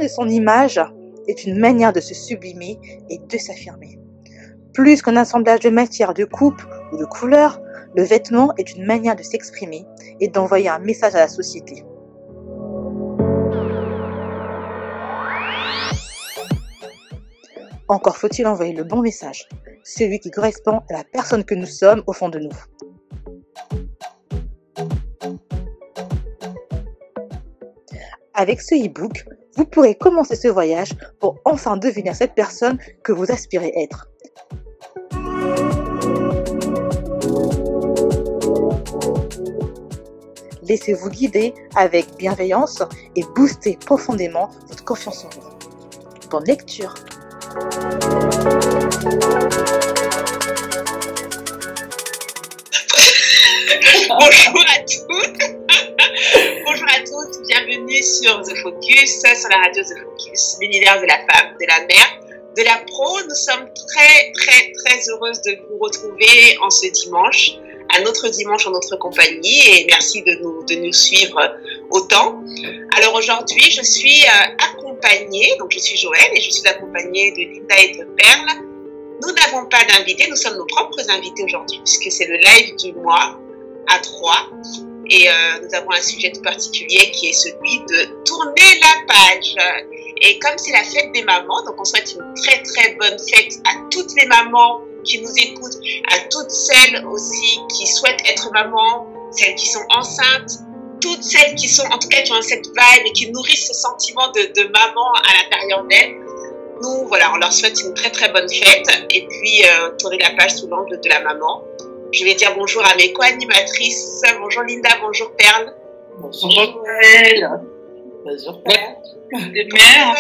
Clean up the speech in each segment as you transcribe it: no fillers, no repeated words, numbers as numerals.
de son image est une manière de se sublimer et de s'affirmer. Plus qu'un assemblage de matières, de coupes ou de couleurs, le vêtement est une manière de s'exprimer et d'envoyer un message à la société. Encore faut-il envoyer le bon message, celui qui correspond à la personne que nous sommes au fond de nous. Avec ce e-book, vous pourrez commencer ce voyage pour enfin devenir cette personne que vous aspirez être. Laissez-vous guider avec bienveillance et boostez profondément votre confiance en vous. Bonne lecture! Bonjour à tous. Bonjour à tous, bienvenue sur The Focus, sur la radio The Focus, l'univers de la femme, de la mère, de la pro. Nous sommes très heureuses de vous retrouver en ce dimanche, un autre dimanche en notre compagnie, et merci de nous suivre autant. Alors aujourd'hui, je suis accompagnée, donc je suis Joëlle et je suis accompagnée de Linda et de Perle. Nous n'avons pas d'invités, nous sommes nos propres invités aujourd'hui, puisque c'est le live du mois à 3. Et nous avons un sujet tout particulier qui est celui de tourner la page. Et comme c'est la fête des mamans, donc on souhaite une très bonne fête à toutes les mamans qui nous écoutent, à toutes celles aussi qui souhaitent être mamans, celles qui sont enceintes, toutes celles qui sont, en tout cas, qui ont cette vibe et qui nourrissent ce sentiment de maman à l'intérieur d'elles. Nous, voilà, on leur souhaite une très bonne fête et puis tourner la page sous l'angle de la maman. Je vais dire bonjour à mes co-animatrices. Bonjour Linda, bonjour Perle. Bonjour Joëlle. Bonjour Perle. Les mères.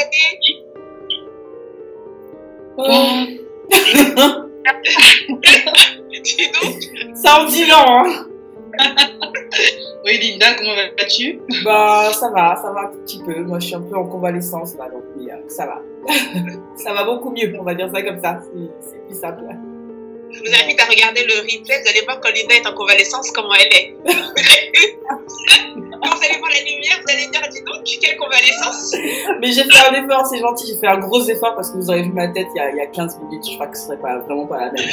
Dis donc. Ça en dit long, hein. Oui Linda, comment vas-tu? Bah ça va un tout petit peu. Moi je suis un peu en convalescence là, donc mais, ça va. Ça va beaucoup mieux, on va dire ça comme ça. C'est plus simple. Je vous invite à regarder le replay, vous allez voir quand Linda est en convalescence, comment elle est. Quand vous allez voir la lumière, vous allez dire, dis donc, quelle convalescence. Mais j'ai fait un effort, c'est gentil, j'ai fait un gros effort parce que vous aurez vu ma tête il y a 15 minutes, je crois que ce serait vraiment pas la même.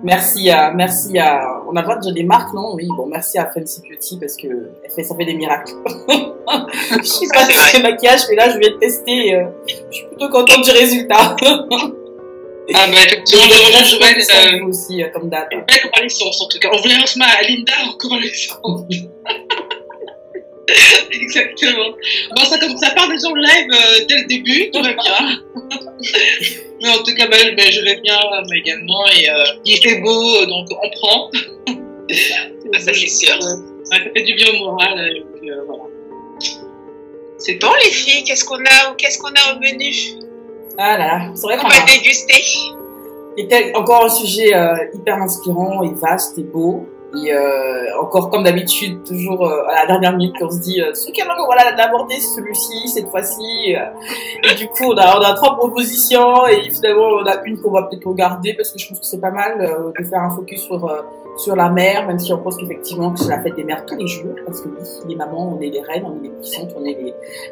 Merci à, on a le droit de dire des marques, non? Oui, bon, merci à Fancy Beauty parce que ça fait des miracles. Je suis pas très maquillage, mais là, je vais le tester, je suis plutôt contente du résultat. Ah bah effectivement, Joëlle, aussi comme date. Une belle convalescence en tout cas. On voulait lancer à Linda en convalescence. Exactement. Bon, ça part déjà en live dès le début, tout va bien. Mais en tout cas, je vais bien également et il fait beau, donc on prend. Ça c'est sûr. Ça fait du bien au moral, et puis, voilà. C'est bon les filles, qu'est-ce qu'on a au menu? Ah là, c'est vrai qu'on va déguster. C'était encore un sujet hyper inspirant et vaste et beau. Et encore comme d'habitude, toujours à la dernière minute, on se dit ce qu'elle voilà d'aborder celui-ci cette fois-ci. Et du coup, on a 3 propositions et finalement on a une qu'on va peut-être regarder parce que je pense que c'est pas mal de faire un focus sur la mère, même si on pense qu'effectivement que c'est la fête des mères tous les jours, parce que oui, les mamans, on est les reines, on est les puissantes, on est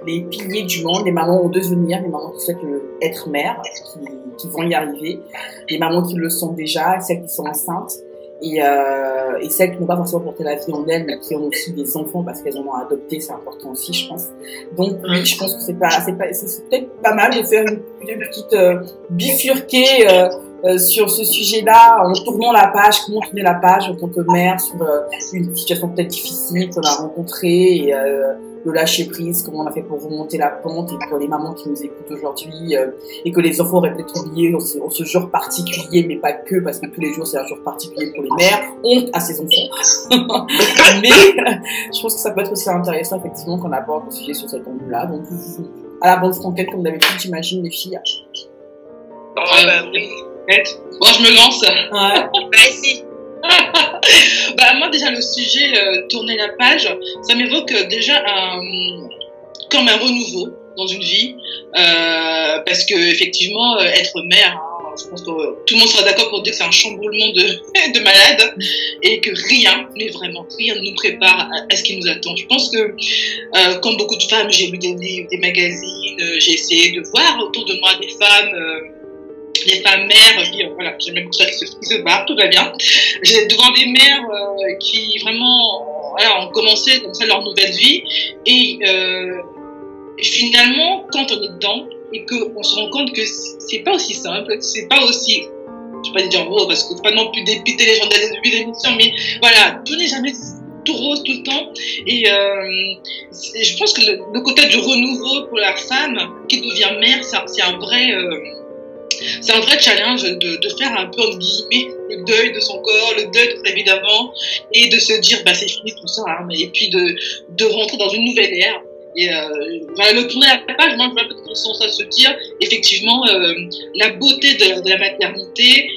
les piliers du monde, les mamans ont devenir, les mamans qui souhaitent être mères, qui vont y arriver, les mamans qui le sont déjà, celles qui sont enceintes, et celles qui n'ont pas forcément porté la vie en elles, mais qui ont aussi des enfants parce qu'elles en ont adopté, c'est important aussi, je pense. Donc oui, je pense que c'est peut-être pas mal de faire une petite bifurquée sur ce sujet-là, en tournant la page, comment tourner la page en tant que mère sur une situation peut-être difficile qu'on a rencontrée, et le lâcher prise, comment on a fait pour remonter la pente, et pour les mamans qui nous écoutent aujourd'hui, et que les enfants auraient peut-être oublié en ce jour particulier, mais pas que, parce que tous les jours c'est un jour particulier pour les mères, honte à ses enfants. Mais je pense que ça peut être aussi intéressant effectivement qu'on aborde le sujet sur cet angle-là. Donc à la bonne franquette comme d'habitude, j'imagine les filles. Oui. Bon, je me lance. Ouais. Vas-y. Moi déjà le sujet tourner la page, ça m'évoque déjà comme un renouveau dans une vie, parce que effectivement être mère, je pense que tout le monde sera d'accord pour dire que c'est un chamboulement de malades et que rien, mais vraiment rien ne nous prépare à ce qui nous attend. Je pense que, comme beaucoup de femmes, j'ai lu des livres, des magazines, j'ai essayé de voir autour de moi des femmes mères, voilà, j'ai même ça qui se barrent, tout va bien. J'ai devant des mères qui vraiment, voilà, ont commencé comme ça leur nouvelle vie et finalement, quand on est dedans et qu'on se rend compte que c'est pas aussi simple, c'est pas aussi, je vais pas dire rose parce que faut pas non plus dépiter les gens dès le début de l'émission, mais voilà, tout n'est jamais tout rose tout le temps. Et je pense que le côté du renouveau pour la femme qui devient mère, c'est un vrai challenge de faire un peu, entre guillemets, le deuil de son corps, le deuil de sa vie d'avant, et de se dire, bah, c'est fini tout ça, hein, et puis de rentrer dans une nouvelle ère. Et voilà, le tourner à la page, moi, je vois un peu dans le sens à se dire, effectivement, la beauté de la maternité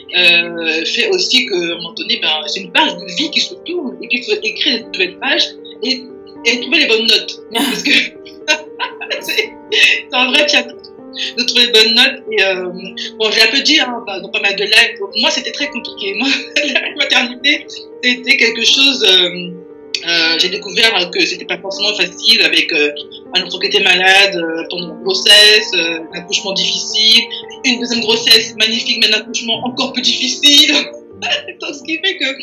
fait aussi qu'à un moment donné, ben, c'est une page de vie qui se tourne, et qu'il faut écrire une nouvelle page et trouver les bonnes notes. Parce que c'est un vrai challenge de trouver les bonnes notes. Et bon, j'ai un peu dit dans pas mal de lives, moi c'était très compliqué. Moi, la maternité, c'était quelque chose. J'ai découvert que c'était pas forcément facile avec un enfant qui était malade pendant la grossesse, un accouchement difficile, une deuxième grossesse magnifique, mais un accouchement encore plus difficile. Donc, ce qui fait que,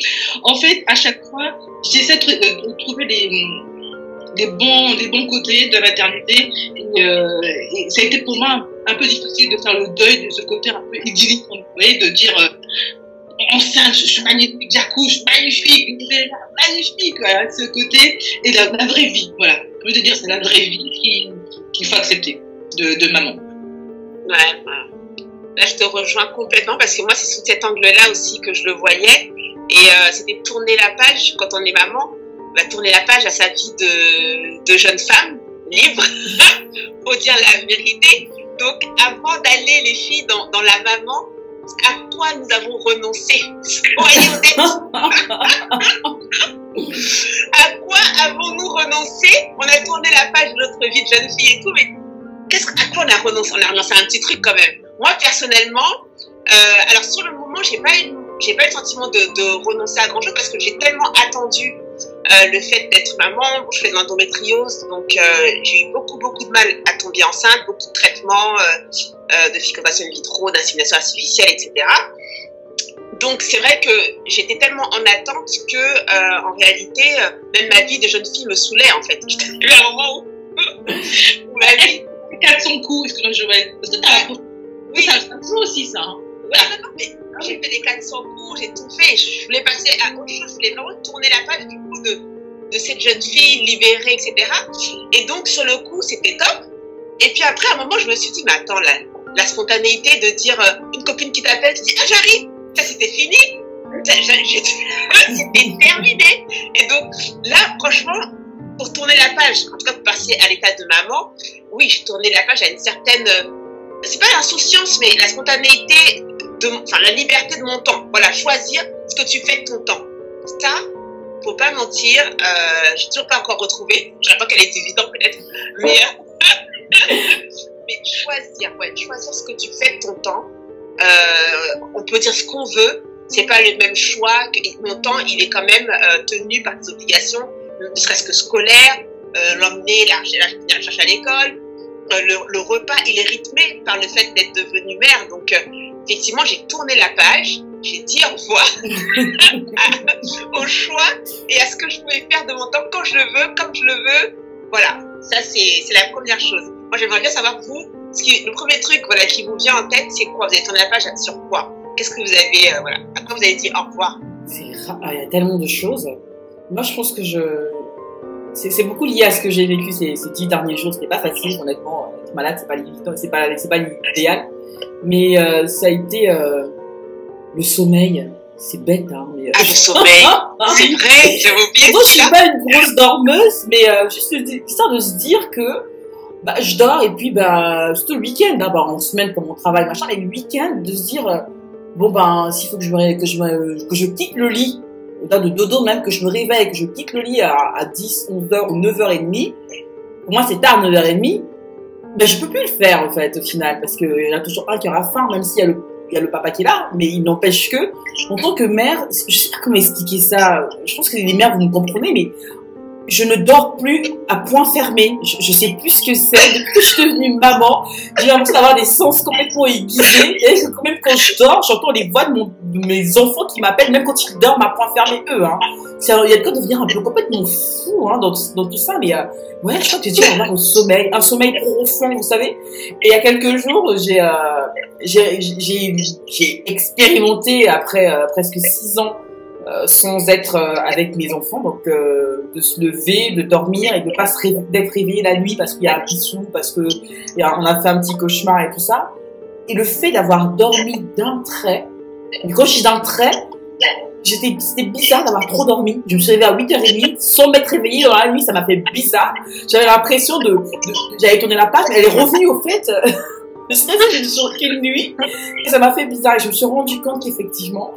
en fait, à chaque fois, j'essaie de trouver les bons côtés de la maternité et ça a été pour moi un peu difficile de faire le deuil de ce côté un peu idyllique, de dire enceinte, je suis magnifique, j'accouche, magnifique, voilà, ce côté et la vraie vie, voilà. Je veux dire, c'est la vraie vie qu'il faut accepter de maman. Ouais, là je te rejoins complètement parce que moi c'est sous cet angle-là aussi que je le voyais et c'était tourner la page quand on est maman. Va tourner la page à sa vie de jeune femme libre, faut dire la vérité. Donc, avant d'aller, les filles, dans la maman, à quoi nous avons renoncé? Soyez honnêtes. À quoi avons-nous renoncé? On a tourné la page de notre vie de jeune fille et tout, mais à quoi on a renoncé? On a renoncé à un petit truc quand même. Moi, personnellement, alors sur le moment, j'ai pas eu le sentiment de renoncer à grand chose parce que j'ai tellement attendu le fait d'être maman. Je fais de l'endométriose, donc j'ai eu beaucoup de mal à tomber enceinte, beaucoup de traitements de fécondation in vitro, d'insémination artificielle, etc. Donc c'est vrai que j'étais tellement en attente que en réalité même ma vie de jeune fille me saoulait en fait. J'étais eu un moment où ma vie 400 coups, est-ce que je vais... Est-ce que t'as... Oui, ça joue aussi ça. Hein. Ouais, non, mais j'ai fait des 400 coups, j'ai tout fait. Je voulais passer à autre chose. Je voulais vraiment tourner la page du coup de cette jeune fille libérée, etc. Et donc sur le coup, c'était top. Et puis après, à un moment, je me suis dit, mais attends, la spontanéité de dire une copine qui t'appelle, tu dis, ah j'arrive, ça c'était fini. C'était terminé. Et donc là, franchement, pour tourner la page, en tout cas pour passer à l'état de maman, oui, je tournais la page à une certaine, c'est pas l'insouciance, mais la spontanéité, la liberté de mon temps. Voilà, choisir ce que tu fais de ton temps. Ça, faut pas mentir, j'ai toujours pas encore retrouvé. Je dirais pas qu'elle est évidente peut-être, mais choisir ce que tu fais de ton temps. On peut dire ce qu'on veut, c'est pas le même choix. Mon temps, il est quand même tenu par des obligations, ne serait-ce que scolaires, l'emmener, la chercher à l'école. Le repas, il est rythmé par le fait d'être devenue mère. Donc, effectivement, j'ai tourné la page, j'ai dit au revoir au choix et à ce que je pouvais faire de mon temps quand je le veux, comme je le veux. Voilà, ça, c'est la première chose. Moi, j'aimerais bien savoir, vous, le premier truc qui vous vient en tête, c'est quoi? Vous avez tourné la page sur quoi? Qu'est-ce que vous avez, à quoi vous avez dit au revoir? Il y a tellement de choses. Moi, je pense que c'est beaucoup lié à ce que j'ai vécu ces 10 derniers jours. C'était pas facile, honnêtement. Être malade, c'est pas l'idéal. Mais ça a été le sommeil. C'est bête, hein. Mais, le sommeil, c'est vrai, j'avais oublié. Pourtant, je suis pas une grosse dormeuse, mais juste histoire de se dire que je dors et puis surtout le week-end, en semaine comme on travaille, machin, mais le week-end, de se dire s'il faut que je quitte le lit, au-delà de dodo même, que je me réveille, que je quitte le lit à 10, 11h ou 9h30, pour moi c'est tard 9h30, je peux plus le faire en fait au final, parce qu'il y en a toujours un qui aura faim, même s'il y a il y a le papa qui est là, mais il n'empêche que, en tant que mère, je sais pas comment expliquer ça. Je pense que les mères, vous me comprenez, mais je ne dors plus à point fermé. Je sais plus ce que c'est. Depuis que je suis devenue maman, j'ai l'impression d'avoir des sens complètement aiguisés. Et que même quand je dors, j'entends les voix de mes enfants qui m'appellent, même quand ils dorment à point fermé, eux. Hein. Il y a de quoi devenir un peu complètement fou hein, dans tout ça. Mais ouais, je crois que j'ai dû avoir un sommeil profond, vous savez. Et il y a quelques jours, j'ai expérimenté, après presque 6 ans, sans être avec mes enfants, donc de se lever, de dormir et de pas d'être réveillé la nuit parce qu'il y a un pissou, parce que on a fait un petit cauchemar et tout ça. Et le fait d'avoir dormi d'un trait, et quand je dis d'un trait, c'était bizarre d'avoir trop dormi. Je me suis réveillée à 8h30 sans m'être réveillée dans la nuit, ça m'a fait bizarre. J'avais l'impression j'avais tourné la page, mais elle est revenue au fait. Je sais pas sur quelle nuit, et ça m'a fait bizarre. Et je me suis rendu compte qu'effectivement,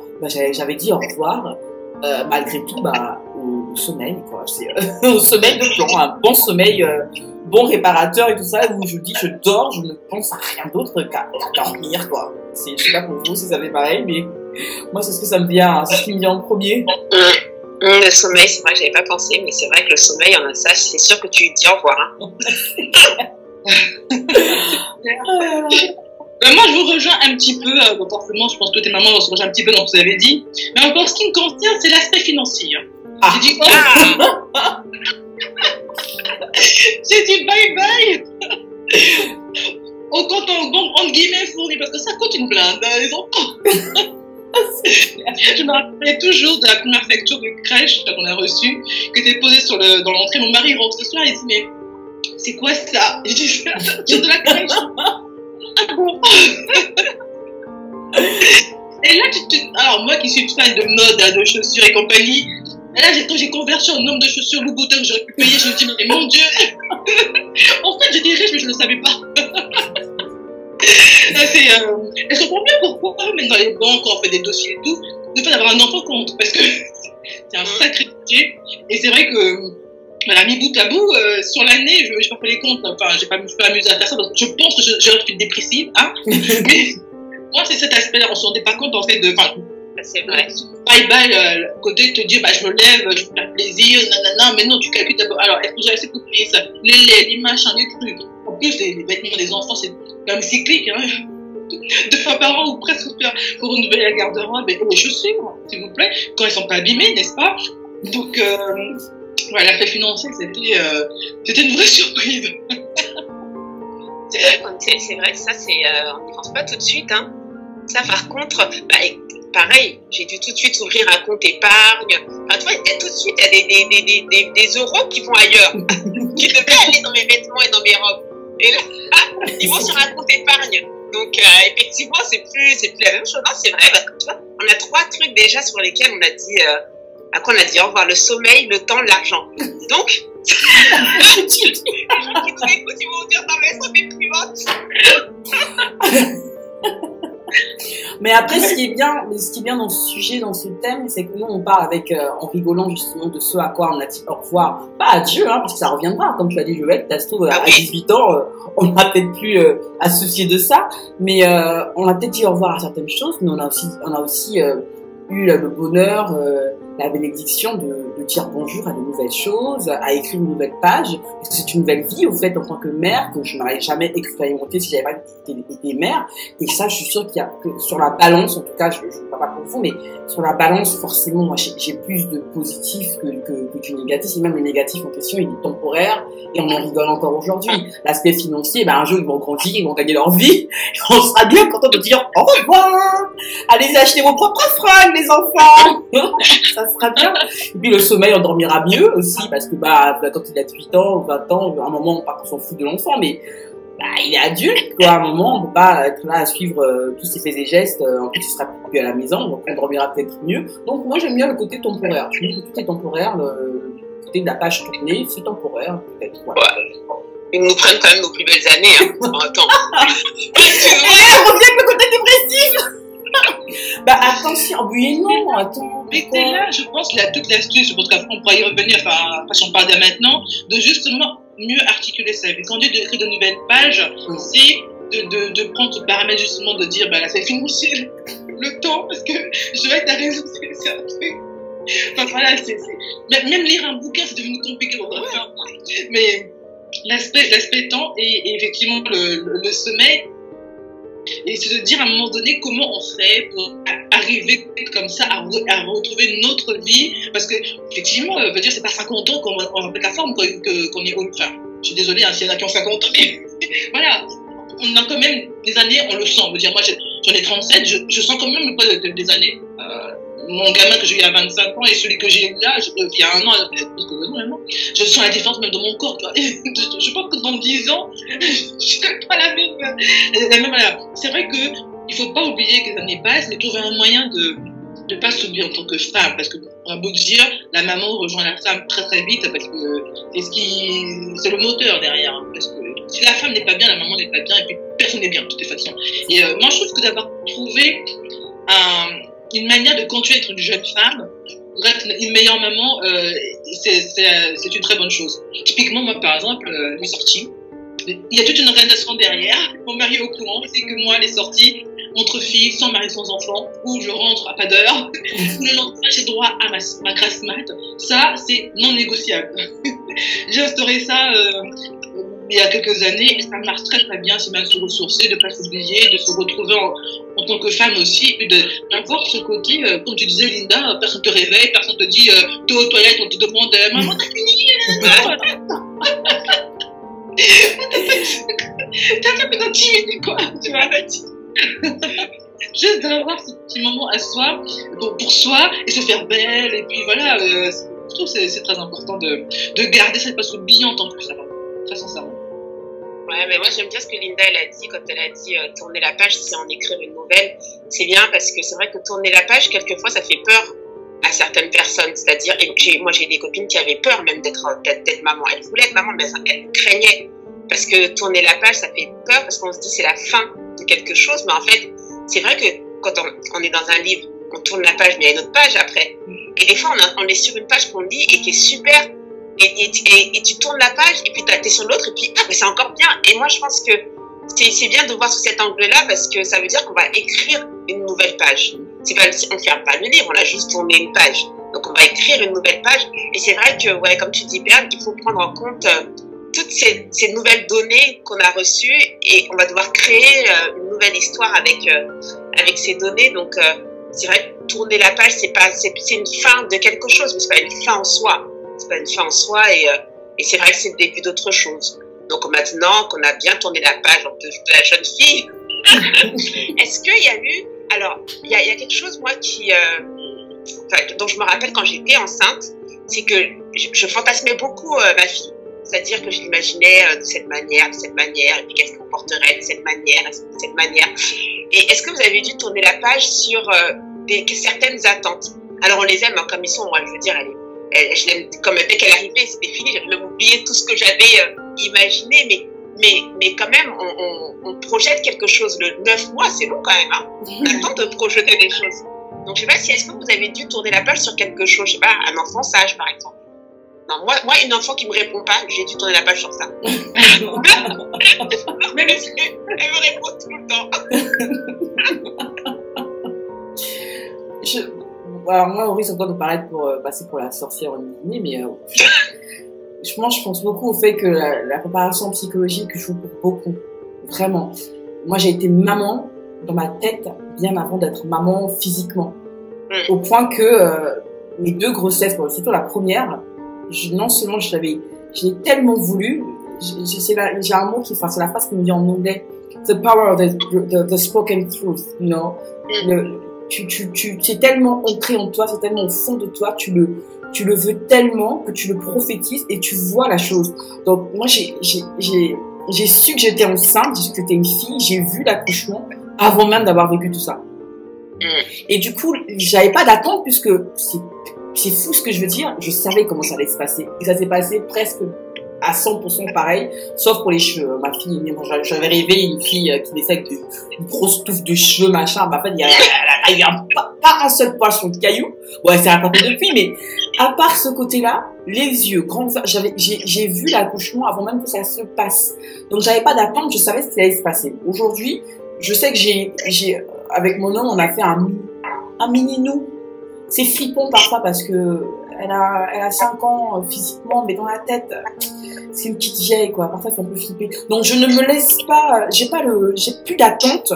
j'avais dit au revoir, malgré tout, au sommeil, quoi. C'est au sommeil de plan, un bon sommeil, bon réparateur et tout ça, où je dis, je dors, je ne pense à rien d'autre qu'à dormir, quoi. Je sais pas pour vous si ça fait pareil, mais moi, c'est ce que ça me vient, hein, c'est ce qui me vient en premier. Le sommeil, c'est vrai que j'avais pas pensé, mais c'est vrai que le sommeil, on a ça, c'est sûr que tu dis au revoir. Hein. Moi, je vous rejoins un petit peu, forcément, je pense que tes mamans se rejoignent un petit peu dans ce que vous avez dit. Mais encore, ce qui me concerne, c'est l'aspect financier. J'ai dit, j'ai dit bye bye au compte entre guillemets fourni, parce que ça coûte une blinde, les enfants. Je me rappelais toujours de la première facture de crèche qu'on a reçue, qui était posée dans l'entrée. Mon mari rentre ce soir, il dit, mais c'est quoi ça? J'ai dit, c'est de la crèche. Ah bon? Et là, alors moi qui suis fan de mode, de chaussures et compagnie, et là, quand j'ai converti en nombre de chaussures Louboutin que j'aurais pu payer, je me dis, mais mon Dieu! En fait, j'étais riche, mais je ne le savais pas. Je comprends bien pourquoi, même dans les banques, quand on fait des dossiers et tout, de pas d'avoir un enfant compte, parce que c'est un sacré budget. Et c'est vrai que, voilà, mis bout à bout, sur l'année, je n'ai pas fait les comptes, enfin, je me suis pas amusée à faire ça, parce que je pense que j'aurais fait dépressive, hein. Mais moi, c'est cet aspect-là, on ne se rendait pas compte, en fait, c'est vrai. Bye-bye, le côté de te dire, je me lève, je me fais plaisir, nanana, mais non, tu calcules d'abord. Alors, est-ce que j'ai assez pour payer ça? Les laits, les machins, les trucs. En plus, les vêtements des enfants, c'est quand même cyclique, hein. 2 fois par an ou presque pour renouveler la garde-robe et les chaussures, s'il vous plaît, quand elles sont pas abîmées, n'est-ce pas? Donc, voilà, l'aspect financier, c'était une vraie surprise. C'est vrai que ça, on n'y pense pas tout de suite, hein. Ça, par contre, pareil, j'ai dû tout de suite ouvrir un compte épargne. Enfin, tu vois, tout de suite, il y a des euros qui vont ailleurs, qui devaient aller dans mes vêtements et dans mes robes. Et là, ils vont sur un compte épargne. Donc, effectivement, c'est plus la même chose. Non, c'est vrai, parce que tu vois, on a 3 trucs déjà sur lesquels on a dit, à quoi on a dit au revoir: le sommeil, le temps, l'argent. Donc, les gens qui nous écoutent, ils vont dire, non, mais ça fait plus. Mais après, ce qui est bien dans ce sujet, dans ce thème, c'est que nous, on parle en rigolant justement de ce à quoi on a dit au revoir. Pas adieu, hein, parce que ça reviendra. Comme tu l'as dit, Joël, ça se trouve, à 18 ans, on n'a peut-être plus à se soucier de ça. Mais on a peut-être dit au revoir à certaines choses, mais on a aussi eu le bonheur, la bénédiction de dire bonjour à de nouvelles choses, à écrire une nouvelle page, parce que c'est une nouvelle vie, au fait, en tant que mère, que je n'aurais jamais expérimenté si j'avais pas été mère. Et ça, je suis sûre que sur la balance, en tout cas, je ne parle pas pour vous, mais sur la balance, forcément, moi, j'ai plus de positif que du négatif. Et même le négatif en question, il est temporaire, et on en rigole encore aujourd'hui. L'aspect financier, un jour, ils vont grandir, ils vont gagner leur vie, et on sera bien content de dire au revoir! Allez acheter vos propres fringues, les enfants! Ça sera bien. Et puis le sommeil, on dormira mieux aussi, parce que quand il a 18 ans, 20 ans, à un moment, pas qu'on s'en fout de l'enfant, mais il est adulte, quoi. À un moment, on peut pas être là à suivre tous ses faits et gestes. En plus, il sera plus à la maison, donc on dormira peut-être mieux. Donc moi, j'aime bien le côté temporaire. Je me dis que tout est temporaire. Le côté de la page tournée, c'est temporaire, peut-être. Ouais. Ils nous prennent quand même nos plus belles années, hein. Attends. On revient avec le côté dépressif. Attention, oui, non, attends. Mais c'est là, je pense, qu'il y a toute l'astuce, je pense qu'après on pourra y revenir, enfin, si on parle de maintenant, de justement mieux articuler sa vie. Quand on dit d'écrire de nouvelles pages, c'est de prendre ce paramètre justement de dire, bah là, c'est financier le temps, parce que je vais être à résoudre, c'est un truc. Enfin, voilà, même lire un bouquin, c'est devenu compliqué pour moi. Mais l'aspect temps et effectivement le sommeil, et c'est de dire à un moment donné comment on fait pour arriver comme ça à retrouver notre vie, parce que effectivement, veut dire c'est pas 50 ans qu'on va mettre la forme qu'on est. Enfin, je suis désolée, hein, s'il y en a qui ont 50 ans, mais voilà, on a quand même des années, on le sent. Veut dire, moi j'en ai 37, je sens quand même le poids des années. Mon gamin que j'ai eu à 25 ans et celui que j'ai eu là, il y a un an, parce que vraiment, je sens la différence même dans mon corps. Tu vois. Je pense que dans 10 ans, je serai pas la même. C'est vrai qu'il ne faut pas oublier que les années passent, mais trouver un moyen de ne pas s'oublier en tant que femme. Parce qu'on a beau dire, la maman rejoint la femme très très vite, parce que c'est le moteur derrière. Parce que si la femme n'est pas bien, la maman n'est pas bien, et puis personne n'est bien de toute façon. Et moi, je trouve que d'avoir trouvé une manière de continuer à être une jeune femme, pour être une meilleure maman, c'est une très bonne chose. Typiquement, moi, par exemple, les sorties, il y a toute une organisation derrière. Mon mari est au courant, c'est que moi, les sorties entre filles, sans mari, sans enfant, où je rentre à pas d'heure, où le lendemain, j'ai droit à ma grasse mat, ça, c'est non négociable. J'ai instauré ça il y a quelques années, et ça marche très très bien, c'est bien de se ressourcer, de ne pas s'oublier, de se retrouver en tant que femme aussi, et d'avoir ce côté, comme tu disais Linda, personne ne te réveille, personne ne te dit, t'es aux toilettes, on te demande, maman t'as fini? T'as fait une activité quoi, tu vois, juste d'avoir ce petit moment à soi, pour soi, et se faire belle, et puis voilà, je trouve que c'est très important de garder cette place oubliante en plus, très sincèrement. Ouais, mais moi j'aime bien ce que Linda elle a dit quand elle a dit tourner la page, c'est en écrire une nouvelle. C'est bien parce que c'est vrai que tourner la page, quelquefois ça fait peur à certaines personnes. C'est-à-dire, moi j'ai des copines qui avaient peur même d'être maman. Elles voulaient être maman, mais elles craignaient. Parce que tourner la page, ça fait peur parce qu'on se dit c'est la fin de quelque chose. Mais en fait, c'est vrai que quand on est dans un livre, on tourne la page, mais il y a une autre page après. Et des fois on est sur une page qu'on lit et qui est super. Et tu tournes la page et puis t'es sur l'autre et puis mais c'est encore bien. Et moi je pense que c'est bien de voir sous cet angle-là parce que ça veut dire qu'on va écrire une nouvelle page. C'est pas on ferme pas le livre, on a juste tourné une page. Donc on va écrire une nouvelle page. Et c'est vrai que ouais, comme tu dis Perle, il faut prendre en compte toutes ces nouvelles données qu'on a reçues et on va devoir créer une nouvelle histoire avec ces données. Donc c'est vrai que tourner la page c'est une fin de quelque chose, mais c'est pas une fin en soi. C'est pas une fin en soi et c'est vrai que c'est le début d'autre chose. Donc maintenant qu'on a bien tourné la page de la jeune fille, est-ce qu'il y a eu... Alors, il y a quelque chose, moi, dont je me rappelle quand j'étais enceinte, c'est que je fantasmais beaucoup ma fille. C'est-à-dire que je l'imaginais de cette manière, et puis qu'elle se comporterait de cette manière. Et est-ce que vous avez dû tourner la page sur certaines attentes? Alors on les aime hein, comme ils sont, moi je veux dire, je l'aime comme dès qu'elle arrivait, c'était fini, j'avais même oublié tout ce que j'avais imaginé, mais quand même, on projette quelque chose. Le 9 mois, c'est long quand même, hein. On a le temps de projeter des choses. Donc je sais pas est-ce que vous avez dû tourner la page sur quelque chose, je sais pas, un enfant sage par exemple. Non, moi une enfant qui me répond pas, j'ai dû tourner la page sur ça. Mais parce qu'elle me répond tout le temps. Alors moi, Aurélie, ça doit nous paraître pour passer pour la sorcière en Disney, mais je pense beaucoup au fait que la préparation psychologique joue pour beaucoup, vraiment. Moi, j'ai été maman dans ma tête bien avant d'être maman physiquement, au point que mes 2 grossesses, surtout la première, non seulement je l'ai tellement voulu, j'ai un mot c'est la phrase qui me dit en anglais, the power of the spoken truth, you know. C'est tellement ancré en toi, c'est tellement au fond de toi, tu le veux tellement que tu le prophétises et tu vois la chose. Donc moi j'ai su que j'étais enceinte, j'ai su que j'étais une fille, j'ai vu l'accouchement avant même d'avoir vécu tout ça. Et du coup, j'avais pas d'attente puisque c'est fou ce que je veux dire, je savais comment ça allait se passer. Et ça s'est passé presque à 100% pareil, sauf pour les cheveux. Ma fille, j'avais rêvé une fille qui naissait avec une grosse touffe de cheveux, machin. Bah, en fait, il y a pas un seul poil sur le caillou. Ouais, c'est rattrapé depuis, mais à part ce côté-là, les yeux, grands, j'ai vu l'accouchement avant même que ça se passe. Donc, j'avais pas d'attente, je savais ce qui allait se passer. Aujourd'hui, je sais que avec mon homme, on a fait un mini nous. C'est flippant parfois parce que elle a 5 ans physiquement, mais dans la tête, c'est une petite vieille, quoi. Parfois, c'est un peu flippé. Donc, je ne me laisse pas, j'ai plus d'attente.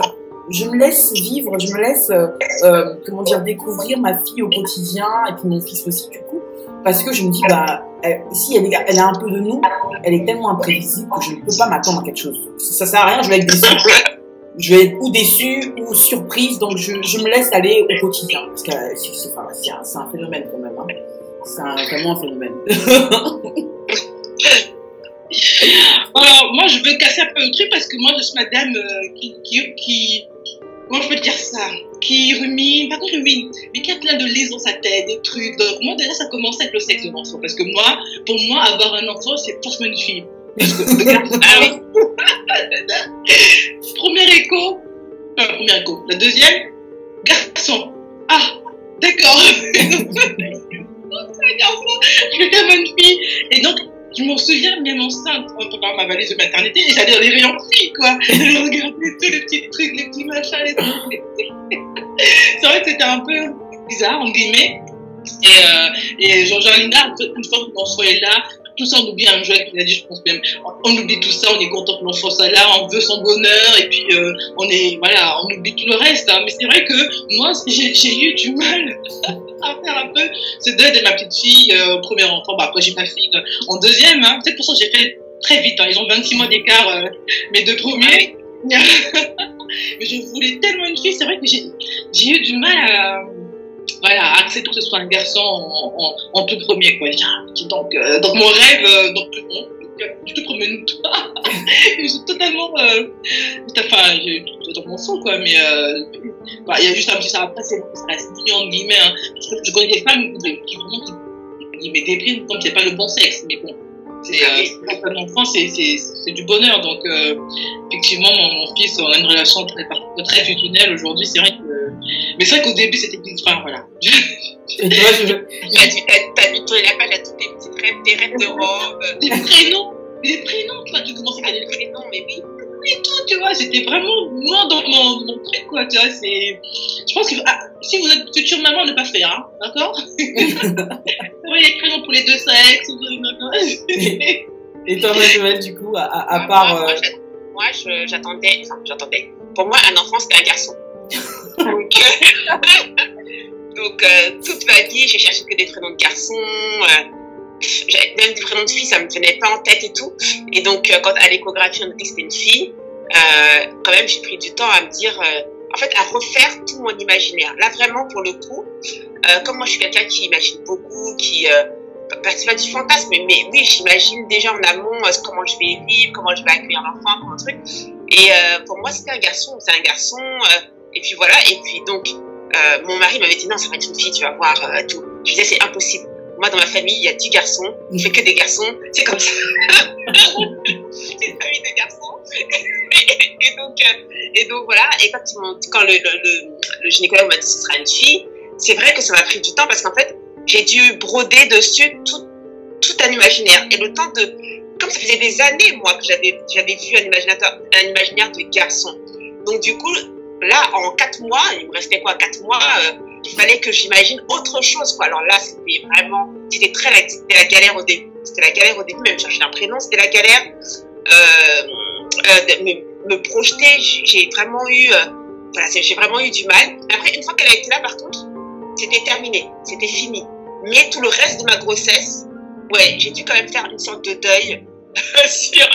Je me laisse vivre, je me laisse, découvrir ma fille au quotidien et puis mon fils aussi, du coup. Parce que je me dis, si elle a un peu de nous, elle est tellement imprévisible que je ne peux pas m'attendre à quelque chose. Ça sert à rien, je vais être déçue. Je vais être ou déçue ou surprise, donc je me laisse aller au quotidien. Parce que c'est un phénomène quand même. Hein. C'est vraiment un phénomène. Alors, moi, je veux casser un peu le truc parce que moi, je suis madame qui comment je peux dire ça, qui rumine, pas qu'on rumine, mais qui a plein de listes dans sa tête, des trucs. Donc, moi, déjà, ça commence avec le sexe de l'enfant. Parce que moi, pour moi, avoir un enfant, c'est forcément une fille. Parce que, premier écho, la deuxième, garçon. Ah, d'accord. C'est un garçon, je vais faire une fille. Et donc, je me souviens, même enceinte, en préparant ma valise de maternité, et j'allais dans les rayons filles, quoi. Je regardais tous les petits trucs, les petits machins, les trucs. C'est vrai que c'était un peu bizarre, en guillemets. Et Jean-Jean Linda, une fois qu'on soit là, tout ça, on oublie un jeu qu'il a dit, je pense même. On oublie tout ça, on est content que l'enfant soit là, on veut son bonheur, et puis on oublie tout le reste. Hein. Mais c'est vrai que moi, j'ai eu du mal à faire un peu ce deuil de ma petite fille au premier enfant. Après, j'ai ma fille en deuxième. Hein. Peut-être pour ça que j'ai fait très vite. Hein. Ils ont 26 mois d'écart, mes deux premiers. Mais je voulais tellement une fille. C'est vrai que j'ai eu du mal à accepter que ce soit un garçon en tout premier, quoi. Donc mon rêve, du tout premier nous, je suis totalement, j'ai tout dans mon sang, quoi, mais il y a juste un petit, ça reste mignon, entre guillemets, hein. Je connais des femmes qui me dépriment comme c'est pas le bon sexe, mais bon. Un enfant, c'est du bonheur. Donc, effectivement, mon fils, on a une relation très fusionnelle aujourd'hui. C'est vrai que. Mais c'est vrai qu'au début, c'était plus. Enfin, voilà. Et toi, t'as mis tourner la page à tous tes petits rêves, des rêves de robe. Des prénoms, toi, tu commences à garder les prénoms, mais oui. Et tout, tu vois, c'était vraiment moi dans mon truc, quoi, tu vois, je pense que si vous êtes future maman, ne pas faire, hein, d'accord? Oui, les prénoms pour les deux sexes, Et toi, Manuel, du coup, à part... Moi, j'attendais, pour moi, un enfant, c'était un garçon. Donc, toute ma vie, j'ai cherché que des prénoms de garçons, même des prénoms de filles, ça me venait pas en tête et tout. Et donc, quand à l'échographie, on a dit que c'était une fille, quand même, j'ai pris du temps à me dire, en fait, à refaire tout mon imaginaire. Là, vraiment, pour le coup, comme moi, je suis quelqu'un qui imagine beaucoup, c'est pas du fantasme, mais oui, j'imagine déjà en amont comment je vais vivre, comment je vais accueillir l'enfant, comment truc. Et pour moi, c'était un garçon, et puis voilà. Et puis donc, mon mari m'avait dit non, ça va être une fille, tu vas voir tout. Je disais c'est impossible. Moi, dans ma famille, il y a 10 garçons, je fais que des garçons, c'est comme ça. C'est une famille de garçons. et donc voilà. Et quand le gynécologue m'a dit que ce sera une fille, c'est vrai que ça m'a pris du temps parce qu'en fait, j'ai dû broder dessus tout un imaginaire. Et le temps comme ça faisait des années, moi, que j'avais vu un imaginaire de garçon. Donc, du coup, là, en 4 mois, il me restait 4 mois, il fallait que j'imagine autre chose, quoi. Alors là, c'était la galère au début. C'était la galère au début, même chercher un prénom, c'était la galère. Me projeter, j'ai vraiment eu du mal. Après, une fois qu'elle a été là, par contre, c'était terminé, c'était fini. Mais tout le reste de ma grossesse, ouais, j'ai dû quand même faire une sorte de deuil sur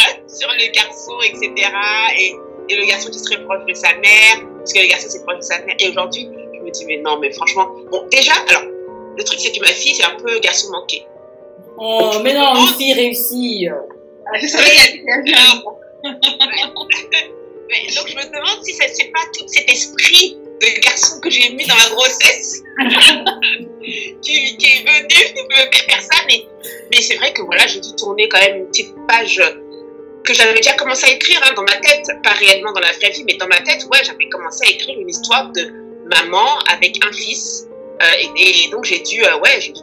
le garçon, etc. Et le garçon qui serait proche de sa mère, parce que le garçon c'est proche de sa mère. Et aujourd'hui, je me dis, mais non, mais franchement, bon, déjà, alors, le truc c'est que ma fille, c'est un peu garçon manqué. Oh, mais non, une fille réussie. Je savais qu'elle était donc je me demande si c'est pas tout cet esprit de garçon que j'ai mis dans ma grossesse qui est venu me faire ça. Mais c'est vrai que voilà, j'ai dû tourner quand même une petite page que j'avais déjà commencé à écrire dans ma tête, pas réellement dans la vraie vie, mais dans ma tête, ouais, j'avais commencé à écrire une histoire de maman avec un fils. Et donc j'ai dû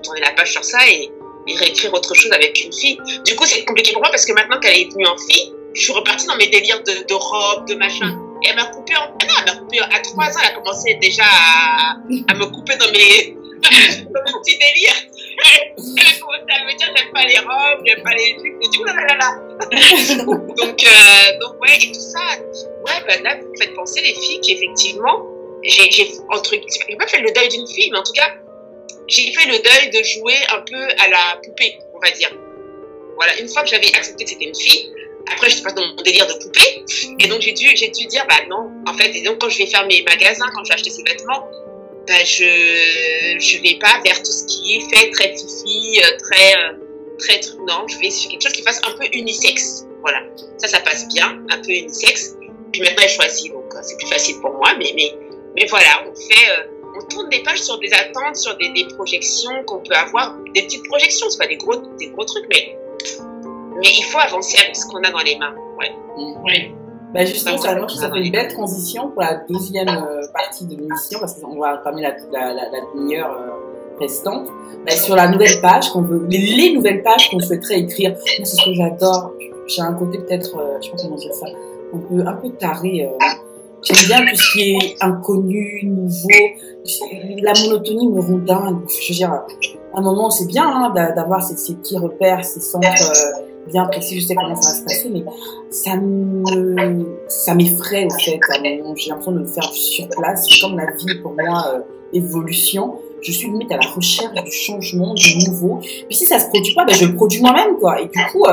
tourner la page sur ça et réécrire autre chose avec une fille. Du coup, c'est compliqué pour moi parce que maintenant qu'elle est devenue en fille, je suis repartie dans mes délires de robes, de machin. Et elle m'a coupé à 3 ans, elle a commencé déjà à me couper dans mes petits délires. Elle a commencé à me dire j'aime pas les robes, j'aime pas les trucs. Et du coup, donc ouais, et tout ça, ouais, ben là, vous me faites penser les filles qu'effectivement, j'ai pas fait le deuil d'une fille, mais en tout cas, j'ai fait le deuil de jouer un peu à la poupée, on va dire. Voilà, une fois que j'avais accepté que c'était une fille, après, je suis pas dans mon délire de poupée. Et donc, j'ai dû dire, bah non, en fait. Et donc, quand je vais faire mes magasins, quand je vais acheter ces vêtements, bah, je vais pas vers tout ce qui est fait très fifi, très truc. Non, je vais sur quelque chose qui fasse un peu unisexe. Voilà. Ça passe bien, un peu unisexe. Puis maintenant, elle choisit, donc c'est plus facile pour moi. Mais voilà, on tourne des pages sur des attentes, sur des projections qu'on peut avoir, des petites projections, c'est pas des gros trucs, mais il faut avancer avec ce qu'on a dans les mains. Ouais. Oui. Bah justement, ça fait une belle transition pour la deuxième partie de l'émission, parce qu'on va terminer la demi-heure restante. Bah, sur la nouvelle page, les nouvelles pages qu'on souhaiterait écrire. Moi, c'est ce que j'adore. J'ai un côté peut-être, je sais pas comment dire ça, un peu taré. J'aime bien tout ce qui est inconnu, nouveau. La monotonie me rend dingue. Je veux dire, à un moment, c'est bien d'avoir ces petits repères, ces centres bien précis. Je sais comment ça va se passer, mais ça m'effraie au fait. À un moment, j'ai l'impression de le faire sur place. C'est comme la vie pour moi, évolution. Je suis limite à la recherche du changement, du nouveau. Puis si ça se produit pas, ben je le produis moi-même, quoi. Et du coup,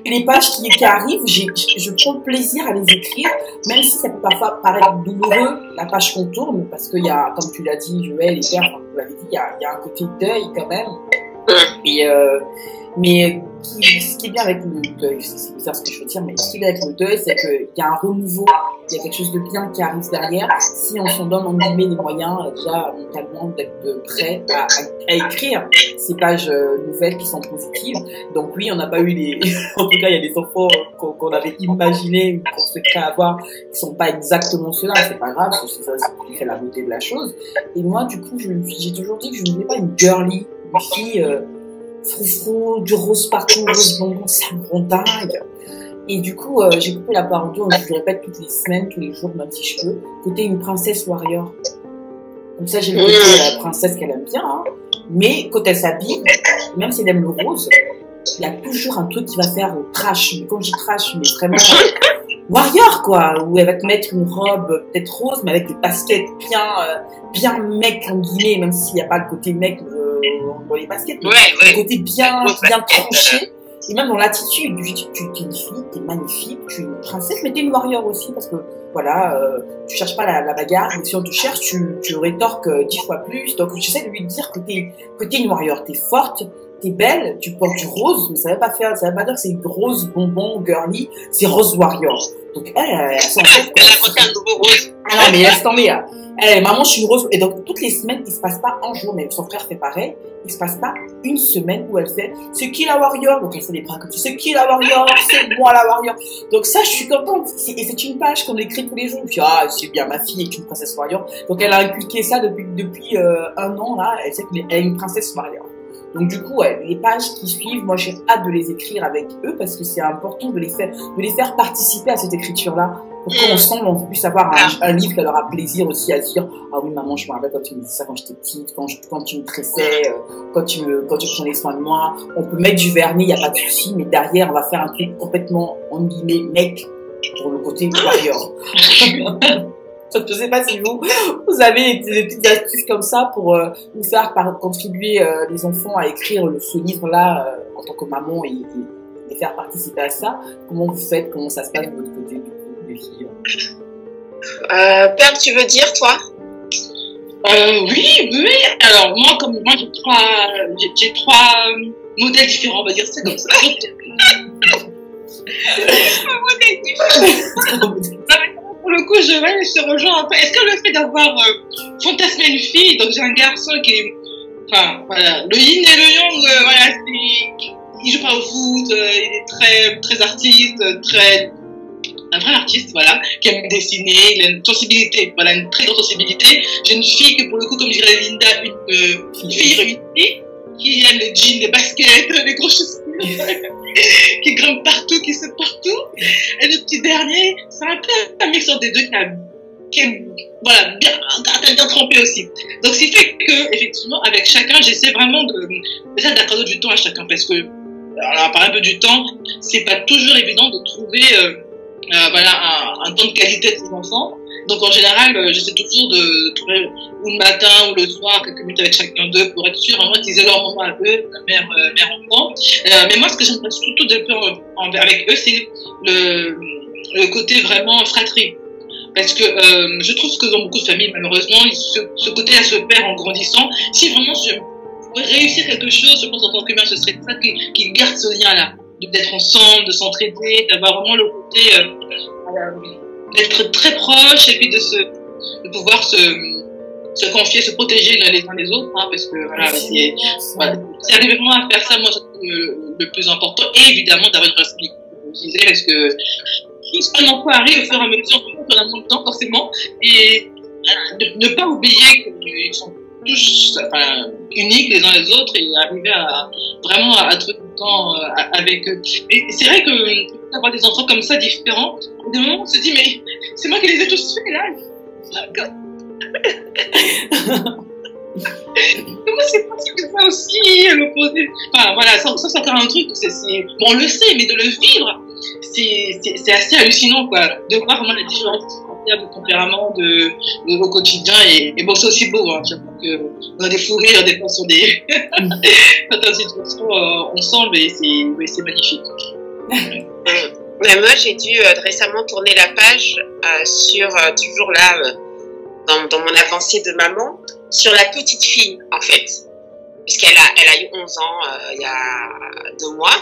les pages qui arrivent, je prends le plaisir à les écrire, même si ça peut parfois paraître douloureux, la page qu'on tourne, parce qu'il y a, comme tu l'as dit, Joël et Pierre, enfin, vous l'avez dit, il y a un côté deuil quand même. Et, mais ce qui est bien avec le deuil, c'est bizarre ce que je veux dire, mais ce qui est bien avec le deuil, c'est qu'il y a un renouveau, il y a quelque chose de bien qui arrive derrière, si on s'en donne en guillemets les moyens, déjà mentalement d'être prêt à écrire ces pages nouvelles qui sont positives. Donc oui, on n'a pas eu en tout cas, il y a des enfants qu'on avait imaginés ou qu'on souhaiterait avoir qui sont pas exactement ceux-là, c'est pas grave, c'est ça qui fait la beauté de la chose. Et moi, du coup, j'ai toujours dit que je ne voulais pas une girly, une fille froufrou, du rose partout, rose bonbon, ça me rend dingue. Et du coup, j'ai coupé la part en deux, je le répète toutes les semaines, tous les jours, même si je peux, côté une princesse warrior. Comme ça, j'ai le côté la princesse qu'elle aime bien, hein. Mais quand elle s'habille, même si elle aime le rose, il y a toujours un truc qui va faire trash. Mais quand je dis trash, mais vraiment warrior, quoi, où elle va te mettre une robe peut-être rose, mais avec des baskets bien mec, en guillemets, même s'il n'y a pas le côté mec dans les baskets, mais le côté bien tranché. Et même dans l'attitude, tu es une fille, tu es magnifique, tu es une princesse, mais tu es une warrior aussi, parce que, voilà, tu cherches pas la bagarre, mais si on te cherche, tu rétorques 10 fois plus. Donc, j'essaie de lui dire que t'es une warrior, t'es forte, t'es belle, tu portes du rose, mais ça veut pas dire que c'est une rose bonbon, girly, c'est rose warrior. Donc, elle s'en fait. Elle a porté un nouveau rose. Ah non, mais laisse tomber, hein. Maman, je suis une rose. Et donc, toutes les semaines, il se passe pas un jour, mais son frère fait pareil. Il se passe pas une semaine où elle fait, c'est qui la warrior? Donc, elle fait les bras comme ça. C'est qui la warrior? C'est moi la warrior. Donc, ça, je suis contente. Et c'est une page qu'on écrit tous les jours. Puis, c'est bien, ma fille est une princesse warrior. Donc, elle a inculqué ça depuis 1 an, là. Elle sait qu'elle est une princesse warrior. Donc, du coup, les pages qui suivent, moi, j'ai hâte de les écrire avec eux parce que c'est important de les faire participer à cette écriture-là. Pour qu'ensemble, on puisse avoir un livre qui leur a plaisir aussi à se dire, ah oui, maman, je me rappelle quand tu me disais ça quand j'étais petite, quand tu me tressais, quand tu prenais soin de moi. On peut mettre du vernis, il n'y a pas de souci, mais derrière, on va faire un truc complètement, en guillemets, mec, pour le côté warrior. Je ne sais pas si vous avez des petites astuces comme ça pour nous faire contribuer les enfants à écrire ce livre-là en tant que maman et les faire participer à ça. Comment vous faites? Comment ça se passe de votre côté, du coup, les filles? Père, tu veux dire, toi? Oui. Alors, moi, j'ai trois modèles différents, on va dire ça comme ça. Modèles différents. pour le coup, je rejoins un peu. Est-ce que le fait d'avoir fantasmé une fille, donc j'ai un garçon qui est, enfin, voilà, le yin et le yang, voilà, il joue pas au foot, il est très, très artiste, un vrai artiste, voilà, qui aime dessiner, il a une sensibilité, voilà, une très grande sensibilité. J'ai une fille que, pour le coup, comme dirait Linda, une fille réussie, qui aime les jeans, les baskets, les grosses chaussures, qui grimpe partout, qui saute partout. Et le petit dernier, c'est un peu un mix des deux qui est, voilà, bien trempé aussi. Donc, ce qui fait que, effectivement, avec chacun, j'essaie vraiment déjà d'accorder du temps à chacun, parce que, alors, on parle un peu du temps, c'est pas toujours évident de trouver, voilà, un temps de qualité de ses enfants. Donc en général, j'essaie toujours de trouver ou le matin ou le soir quelques minutes avec chacun d'eux pour être sûr vraiment qu'ils aient leur moment à eux, mère enfant. Mais moi, ce que j'aimerais surtout développer avec eux, c'est le côté vraiment fratrie. Parce que je trouve que dans beaucoup de familles, malheureusement, ce côté-là se perd en grandissant. Si vraiment je pouvais réussir quelque chose, je pense en tant que mère, ce serait ça qu'ils gardent ce lien-là, d'être ensemble, de s'entraider, d'avoir vraiment le côté d'être très proche et puis de pouvoir se confier, se protéger les uns les autres, hein, parce que voilà, c'est arriver vraiment à faire ça, moi, c'est le plus important, et évidemment d'avoir une responsabilité, comme je disais, parce que un emploi arrive au fur et à mesure, on a moins de temps forcément, et ne pas oublier qu'ils sont tous uniques les uns les autres et arriver à vraiment à trouver du temps avec eux. Et c'est vrai que avoir des enfants comme ça différents, des moments on se dit mais c'est moi qui les ai tous faits là. Comment c'est possible que ça aussi à l'opposé? Enfin voilà, ça c'est encore un truc, bon on le sait, mais de le vivre, c'est assez hallucinant quoi, de voir vraiment la différence de tempérament au quotidien et bon c'est aussi beau, hein, que on a des fous rires des fois sur des certaines situations ensemble et c'est magnifique. Moi j'ai dû récemment tourner la page sur toujours là dans mon avancée de maman sur la petite fille en fait, puisqu'elle a eu 11 ans il y a 2 mois.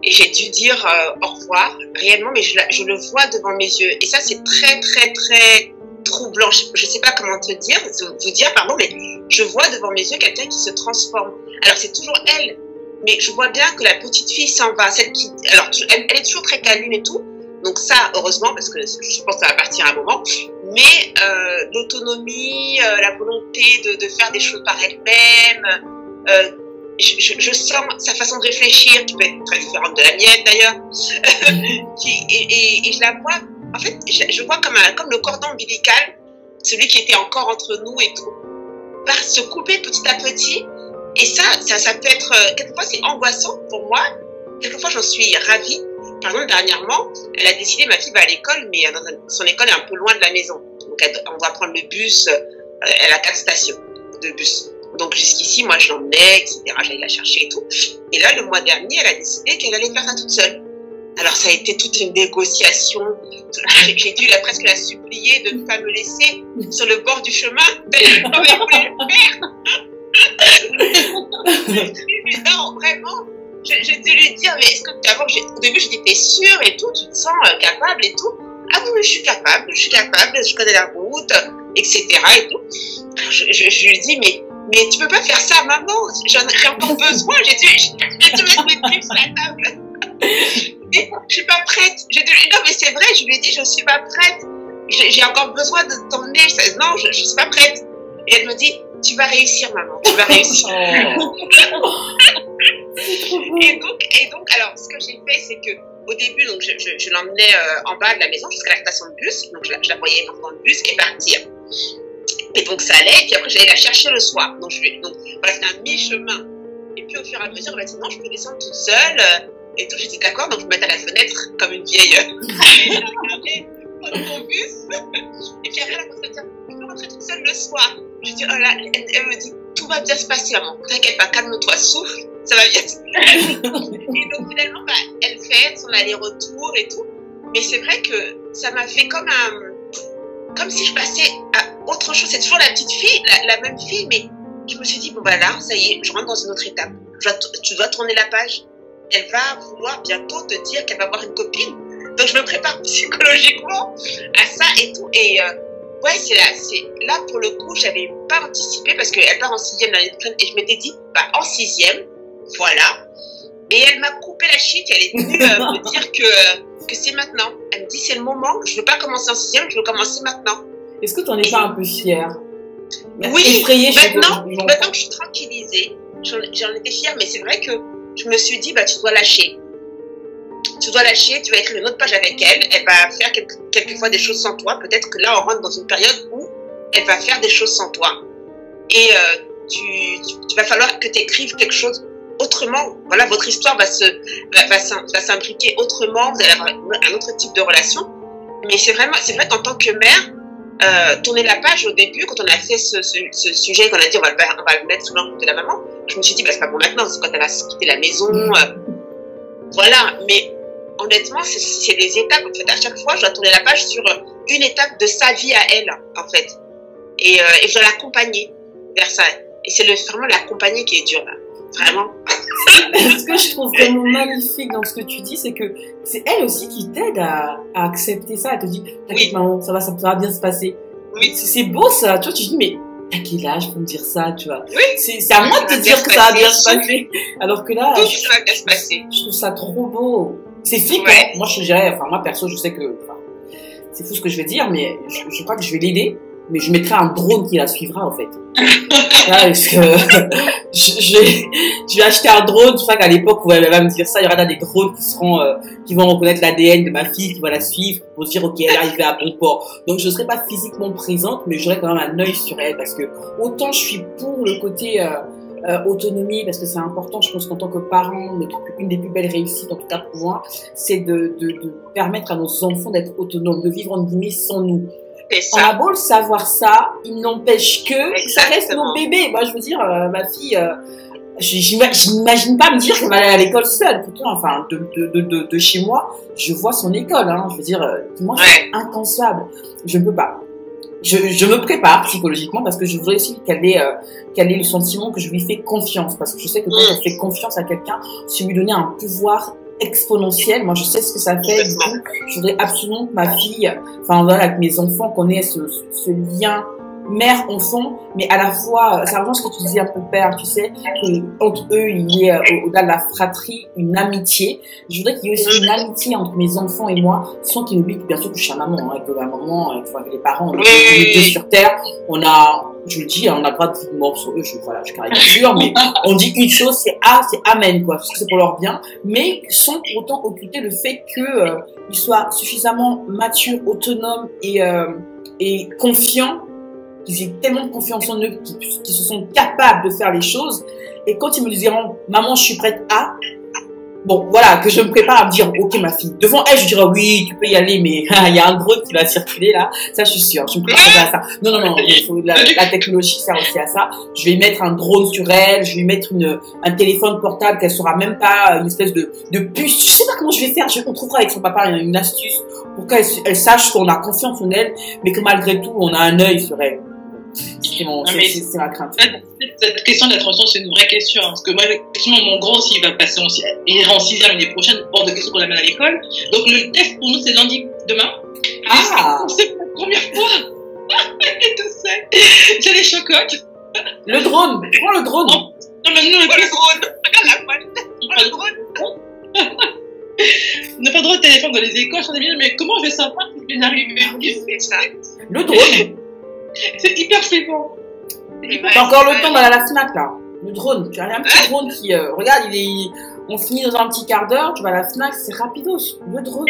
Et j'ai dû dire au revoir, réellement, mais je le vois devant mes yeux. Et ça, c'est très, très, très troublant. Je sais pas comment vous dire, pardon, mais je vois devant mes yeux quelqu'un qui se transforme. Alors, c'est toujours elle, mais je vois bien que la petite fille s'en va. Alors, elle est toujours très câline et tout. Donc ça, heureusement, parce que je pense que ça va partir à un moment. Mais l'autonomie, la volonté de faire des choses par elle-même, je sens sa façon de réfléchir, qui peut être très différente de la mienne d'ailleurs, et je la vois, en fait, je vois comme le cordon ombilical, celui qui était encore entre nous et tout, va se couper petit à petit, et ça peut être, quelquefois c'est angoissant pour moi, quelquefois j'en suis ravie. Par exemple, dernièrement, elle a décidé, ma fille va à l'école, mais son école est un peu loin de la maison, donc on va prendre le bus, elle a 4 stations de bus. Donc jusqu'ici, moi je l'emmenais, etc. J'allais la chercher et tout. Et là, le mois dernier, elle a décidé qu'elle allait faire ça toute seule. Alors ça a été toute une négociation. J'ai dû presque la supplier de ne pas me laisser sur le bord du chemin. Comme elle voulait le faire. Non, vraiment. J'ai dû lui dire, mais est-ce que au début je dis, t'es sûre et tout, tu te sens capable et tout. Ah oui, je suis capable, je connais la route, etc. et tout. Alors, je lui dis, mais tu peux pas faire ça, maman. J'ai encore besoin. J'ai dû mettre mes pieds sur la table. Je suis pas prête. Non, mais c'est vrai, je lui ai dit, je suis pas prête. J'ai encore besoin de t'emmener. Non, je suis pas prête. Et elle me dit, tu vas réussir, maman. Tu vas réussir. Et donc, alors, ce que j'ai fait, c'est que, au début, donc, je l'emmenais en bas de la maison jusqu'à la station de bus. Donc, je la voyais dans le bus et partir. Et donc ça allait, et puis après j'allais la chercher le soir. Donc voilà, c'était un mi-chemin. Et puis au fur et à mesure, elle m'a dit non, je peux descendre toute seule. Et tout, j'ai dit d'accord, donc je me mettais à la fenêtre comme une vieille. Elle a regardé mon bus. Et puis après, elle a commencé à dire, je peux rentrer toute seule le soir. Je dis, oh là, elle me dit, tout va bien se passer, maman. T'inquiète pas, calme-toi, souffle, ça va bien se passer. Et donc finalement, elle fait son aller-retour et tout. Mais c'est vrai que ça m'a fait comme si je passais à autre chose. C'est toujours la petite fille, la même fille, mais je me suis dit, bon bah là, ça y est, je rentre dans une autre étape. Tu dois tourner la page. Elle va vouloir bientôt te dire qu'elle va avoir une copine. Donc, je me prépare psychologiquement à ça et tout. Et ouais, c'est là, pour le coup, j'avais pas anticipé parce qu'elle part en 6e l'année prochaine. Et je m'étais dit, bah, en 6e, voilà. Et elle m'a coupé la chic. Elle est venue me dire que c'est maintenant. Elle me dit, c'est le moment. Je veux pas commencer en 6e, je veux commencer maintenant. Est-ce que tu n'en es pas un peu fière? Oui, effrayée, maintenant que je suis tranquillisée, j'en étais fière, mais c'est vrai que je me suis dit, bah, tu dois lâcher. Tu dois lâcher, tu vas écrire une autre page avec elle. Elle va faire quelquefois des choses sans toi. Peut-être que là, on rentre dans une période où elle va faire des choses sans toi. Et tu vas falloir que tu écrives quelque chose autrement. Voilà, votre histoire va s'imbriquer autrement. Vous allez avoir un autre type de relation. Mais c'est vrai qu'en tant que mère, tourner la page au début, quand on a fait ce sujet, qu'on a dit on va le mettre sous l'angle de la maman, je me suis dit, bah, c'est pas pour maintenant, c'est quand elle va quitter la maison. Voilà, mais honnêtement, c'est des étapes. En fait, à chaque fois, je dois tourner la page sur une étape de sa vie à elle, en fait. Et je dois l'accompagner vers ça. Et c'est vraiment l'accompagner qui est dur, là. Vraiment. Ce que je trouve vraiment magnifique dans ce que tu dis, c'est que c'est elle aussi qui t'aide à accepter ça. Elle te dit, t'inquiète, maman, ça va bien se passer. Oui. C'est beau, ça. Tu vois, tu te dis, mais à quel âge pour me dire ça, tu vois? Oui. C'est à moi de te dire que ça va bien se passer. Alors que là, ça va bien se passer. Je trouve ça trop beau. C'est flippant. Ouais. Moi, je dirais, enfin, moi, perso, je sais que, c'est fou ce que je vais dire, mais je crois que je vais l'aider. Mais je mettrai un drone qui la suivra, en fait. Là, parce que je vais acheter un drone. Je crois qu'à l'époque où elle va me dire ça, il y aura des drones qui vont reconnaître l'ADN de ma fille, qui va la suivre pour se dire, ok, elle est arrivée à bon port. Donc, je serai pas physiquement présente, mais j'aurai quand même un œil sur elle, parce que autant je suis pour le côté, autonomie, parce que c'est important. Je pense qu'en tant que parent, une des plus belles réussites, en tout cas pour moi, c'est de permettre à nos enfants d'être autonomes, de vivre en guillemets sans nous. On a beau le savoir ça, il n'empêche que ça reste nos bébés. Moi, je veux dire, ma fille, j'imagine pas me dire qu'elle va aller à l'école seule. Pourtant, enfin, de chez moi, je vois son école. Hein. Je veux dire, moi, c'est inconcevable. Je ne peux pas. Je me prépare psychologiquement parce que je voudrais aussi qu'elle ait le sentiment que je lui fais confiance. Parce que je sais que quand on fait confiance à quelqu'un, c'est lui donner un pouvoir exponentielle. Moi, je sais ce que ça fait. Du coup, je voudrais absolument que ma fille, enfin voilà, avec mes enfants, qu'on ait ce lien mère-enfant, mais à la fois, ça rejoint ce que tu disais un peu père, tu sais, qu'entre eux, il y ait au-delà de la fratrie, une amitié. Je voudrais qu'il y ait aussi une amitié entre mes enfants et moi, sans qu'ils oublient bien sûr que je suis la maman, hein, que la maman, que les parents, on est les deux sur terre, je le dis, on a le droit de dire mort sur eux, je caricature, mais on dit une chose, c'est amen, quoi, parce que c'est pour leur bien, mais sans pour autant occulter le fait que ils soient suffisamment matures, autonomes et confiants, qu'ils aient tellement confiance en eux, qu'ils se sont capables de faire les choses, et quand ils me diront, maman, je suis prête à, bon, voilà, que je me prépare à me dire, ok, ma fille, devant elle, je dirais, oui, tu peux y aller, mais il y a un drone qui va circuler, là, ça, je suis sûre, je me prépare à ça. Non, la technologie sert aussi à ça. Je vais mettre un drone sur elle, je vais mettre un téléphone portable qu'elle saura même pas, une espèce de puce. Je sais pas comment je vais faire, on trouvera avec son papa une astuce pour qu'elle sache qu'on a confiance en elle, mais que malgré tout, on a un œil sur elle. C'est ma crainte. Cette question d'attention, c'est une vraie question. Parce que moi, effectivement, mon grand aussi, il va passer il ira en 6e l'année prochaine, hors de question qu'on l'amène à l'école. Donc, le test pour nous, c'est lundi, demain. C'est la première fois. Je sais. J'ai les chocottes. Le drone. Prends le drone. Non, mais nous, le drone. Regarde la poêle. Prends le drone. On n'a pas le droit de téléphone dans les écoles. Je me dis, mais comment je vais savoir si je vais y arriver? Le drone. C'est hyper flippant. T'as encore le temps d'aller à la Fnac, là. Le drone. Tu as un petit drone qui, regarde, on finit dans un petit quart d'heure, tu vas à la Fnac, c'est rapidos. Le drone.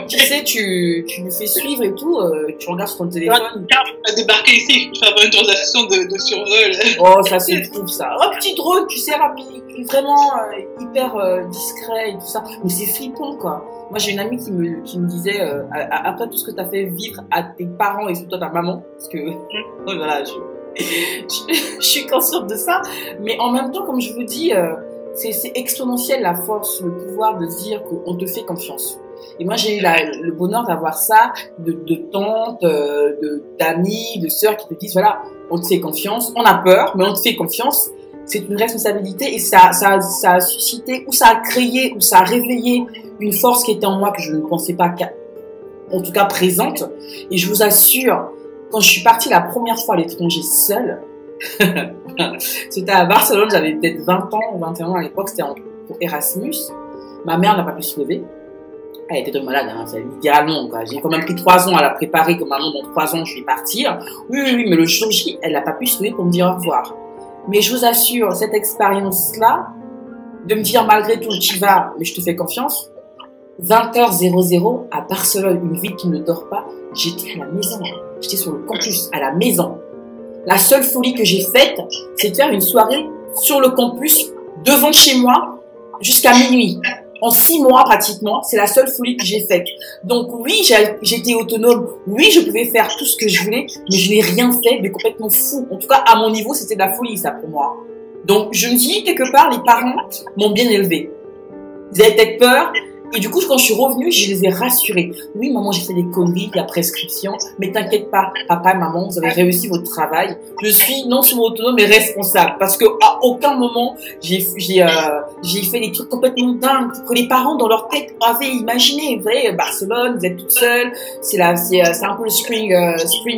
Tu sais, tu le fais suivre et tout, tu regardes sur ton téléphone. Tu vas débarquer ici, tu vas avoir une transaction de survol. Oh, ça se trouve, ça. Un petit drone, tu sais, rapide, vraiment hyper discret et tout ça. Mais c'est flippant, quoi. Moi, j'ai une amie qui me disait, après tout ce que tu as fait vivre à tes parents et surtout à ta maman, parce que, voilà, je suis consciente de ça, mais en même temps, comme je vous dis, c'est exponentiel la force, le pouvoir de dire qu'on te fait confiance. Et moi, j'ai eu le bonheur d'avoir ça, de tantes, d'amis, de sœurs qui te disent, voilà, on te fait confiance, on a peur, mais on te fait confiance. C'est une responsabilité et ça a suscité, ou ça a créé, ou ça a réveillé une force qui était en moi que je ne pensais pas, en tout cas présente. Et je vous assure, quand je suis partie la première fois à l'étranger seule, c'était à Barcelone, j'avais peut-être 20 ans ou 21 ans à l'époque, c'était pour Erasmus. Ma mère n'a pas pu se lever. Elle était malade, hein, littéralement. J'ai quand même pris 3 ans à la préparer, comme maman, dans 3 ans, je vais partir. Oui, mais le jour J, elle n'a pas pu se lever pour me dire au revoir. Mais je vous assure, cette expérience-là, de me dire malgré tout, tu vas, mais je te fais confiance. 20h00 à Barcelone, une ville qui ne dort pas, j'étais à la maison. J'étais sur le campus, à la maison. La seule folie que j'ai faite, c'est de faire une soirée sur le campus, devant chez moi, jusqu'à minuit. En 6 mois, pratiquement, c'est la seule folie que j'ai faite. Donc oui, j'étais autonome. Oui, je pouvais faire tout ce que je voulais, mais je n'ai rien fait de complètement fou. En tout cas, à mon niveau, c'était de la folie, ça, pour moi. Donc, je me dis, quelque part, les parents m'ont bien élevé. Ils avaient peut-être peur. Et du coup, quand je suis revenue, je les ai rassurés. Oui, maman, j'ai fait des conneries, il y a prescription, mais t'inquiète pas, papa et maman, vous avez réussi votre travail. Je suis non seulement autonome, mais responsable. Parce que à aucun moment, j'ai fait des trucs complètement dingues que les parents, dans leur tête, avaient imaginé. Vous voyez, Barcelone, vous êtes toute seule, c'est un peu le spring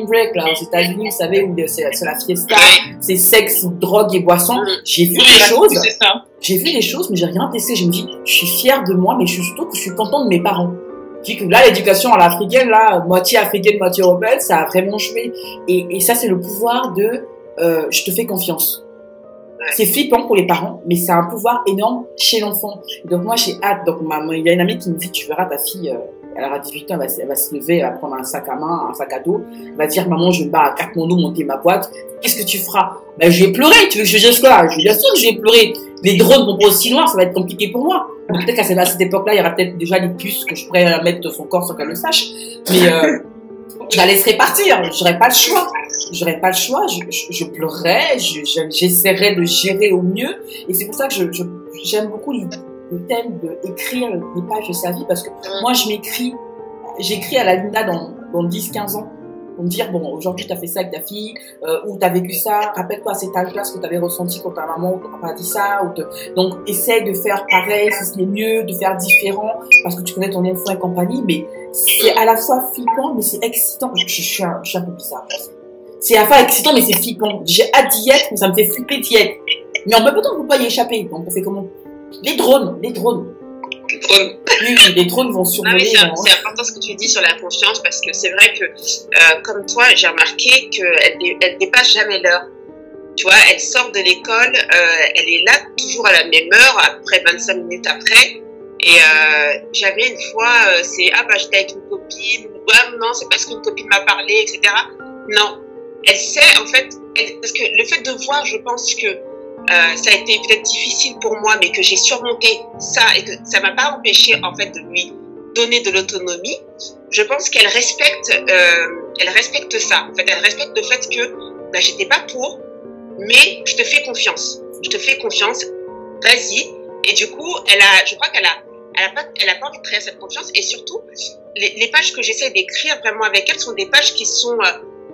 break, là, aux États-Unis, vous savez, où c'est la fiesta, c'est sexe, drogue et boissons. J'ai vu des choses. J'ai vu des choses, mais j'ai rien testé. Je me dis, je suis fière de moi, mais je suis contente de mes parents. Je dis que là, l'éducation à l'africaine, là, moitié africaine, moitié européenne, ça a vraiment joué. Et ça, c'est le pouvoir de, je te fais confiance. C'est flippant pour les parents, mais c'est un pouvoir énorme chez l'enfant. Donc moi, j'ai hâte. Donc il y a une amie qui me dit, tu verras ta fille, elle aura 18 ans, elle va se lever, elle va prendre un sac à main, un sac à dos. Elle va dire, maman, je me bats à Katmandou monter ma boîte. Qu'est-ce que tu feras? Ben, je vais pleurer. Tu veux que je dise quoi? Je vais dire sûr que je vais pleurer. Les drones vont pas aussi loin, ça va être compliqué pour moi. Peut-être qu'à cette époque-là, il y aura peut-être déjà des puces que je pourrais mettre dans son corps sans qu'elle le sache. Mais je la laisserai partir. J'aurais pas le choix. J'aurais pas le choix. Je pleurerais. J'essaierais de gérer au mieux. Et c'est pour ça que j'aime beaucoup le thème d'écrire des pages de sa vie, parce que moi, j'écris à la Linda dans 10-15 ans. Pour me dire, bon, aujourd'hui, tu as fait ça avec ta fille, ou tu as vécu ça, rappelle-toi à cet âge-là ce que tu avais ressenti quand ta maman ou ton papa a dit ça. Donc, essaie de faire pareil, si ce n'est mieux, de faire différent, parce que tu connais ton enfant et compagnie, mais c'est à la fois flippant, mais c'est excitant. Je suis un peu bizarre. C'est à la fois excitant, mais c'est flippant. J'ai hâte d'y être, mais ça me fait flipper d'y être. Mais en même temps, on ne peut pas y échapper. Donc, on fait comment? Les drones. Oui, les drones vont survoler. C'est important ce que tu dis sur la confiance, parce que c'est vrai que, comme toi, j'ai remarqué qu'elle dépasse jamais l'heure. Tu vois, elle sort de l'école, elle est là toujours à la même heure, après 25 minutes après. Et j'avais une fois, j'étais avec une copine, non, c'est parce qu'une copine m'a parlé, etc. Non, elle sait, en fait, parce que le fait de voir, je pense que ça a été peut-être difficile pour moi, mais que j'ai surmonté ça et que ça m'a pas empêché en fait de lui donner de l'autonomie. Je pense qu'elle respecte ça. En fait, elle respecte le fait que j'étais pas pour, mais je te fais confiance. Vas-y. Et du coup, je crois qu'elle a pas envie de trahir cette confiance. Et surtout, les pages que j'essaie d'écrire vraiment avec elle sont des pages qui sont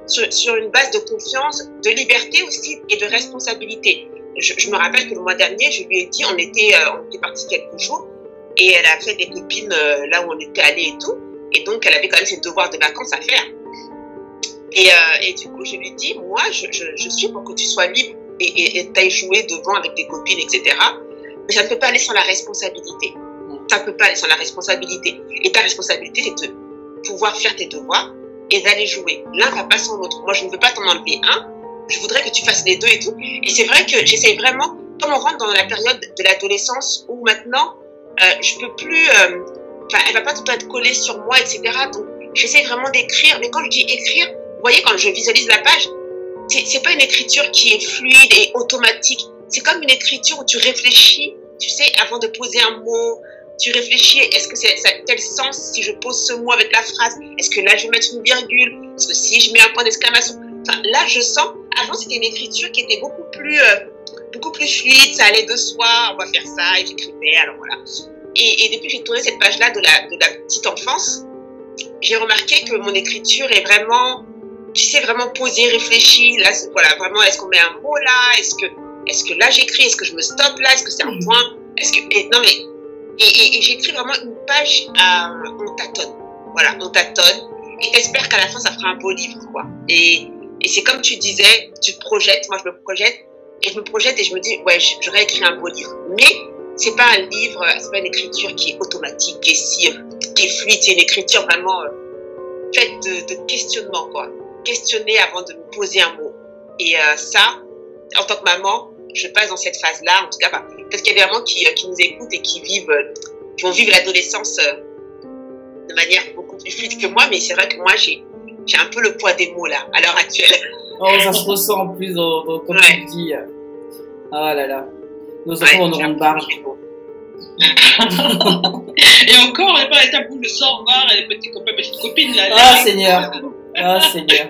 sur une base de confiance, de liberté aussi et de responsabilité. Je me rappelle que le mois dernier, je lui ai dit, on était partis quelques jours, et elle a fait des copines là où on était allés et tout, et donc elle avait quand même ses devoirs de vacances à faire. Et du coup, je lui ai dit, moi, je suis pour que tu sois libre et t'ailles jouer devant avec tes copines, etc. Mais ça ne peut pas aller sans la responsabilité. Ça ne peut pas aller sans la responsabilité. Et ta responsabilité, c'est de pouvoir faire tes devoirs et d'aller jouer. L'un va pas sans l'autre. Moi, je ne veux pas t'en enlever un. Je voudrais que tu fasses les deux et tout. Et c'est vrai que j'essaye vraiment, comme on rentre dans la période de l'adolescence où maintenant, je peux plus, elle va pas tout le temps être collée sur moi, etc. Donc, j'essaye vraiment d'écrire. Mais quand je dis écrire, vous voyez, quand je visualise la page, c'est pas une écriture qui est fluide et automatique. C'est comme une écriture où tu réfléchis, tu sais, avant de poser un mot. Tu réfléchis, est-ce que ça a tel sens si je pose ce mot avec la phrase? Est-ce que là, je vais mettre une virgule? Est-ce que si je mets un point d'exclamation? Enfin, là, je sens, avant, c'était une écriture qui était beaucoup plus fluide, ça allait de soi, on va faire ça, et j'écrivais, alors voilà. Et depuis que j'ai tourné cette page-là de la petite enfance, j'ai remarqué que mon écriture est vraiment, tu sais, vraiment posée, réfléchie. Là, voilà, vraiment, est-ce qu'on met un mot là? Est-ce que là, j'écris? Est-ce que je me stoppe là? Est-ce que c'est un point? Non, mais Et j'écris vraiment une page, on tâtonne. Voilà, on tâtonne. Et t'espères qu'à la fin, ça fera un beau livre, quoi. Et c'est comme tu disais, tu te projettes, moi je me projette. Et je me projette et je me dis, ouais, j'aurais écrit un beau livre. Mais c'est pas un livre, c'est pas une écriture qui est automatique, qui est fluide. C'est une écriture vraiment faite de questionnement, quoi. Questionner avant de me poser un mot. Et ça, en tant que maman, je passe dans cette phase-là. En tout cas, peut-être qu'il y a des mamans qui nous écoutent et qui vont vivre l'adolescence de manière beaucoup plus fluide que moi. Mais c'est vrai que moi, j'ai un peu le poids des mots, là, à l'heure actuelle. Oh, ça se ressent en plus, comme tu dis. Oh là là. Nos enfants en auront de barge. Et encore, on n'est pas à l'étape où je sors voir les petits copains, petites copines, là. Ah, Seigneur. Ah, Seigneur.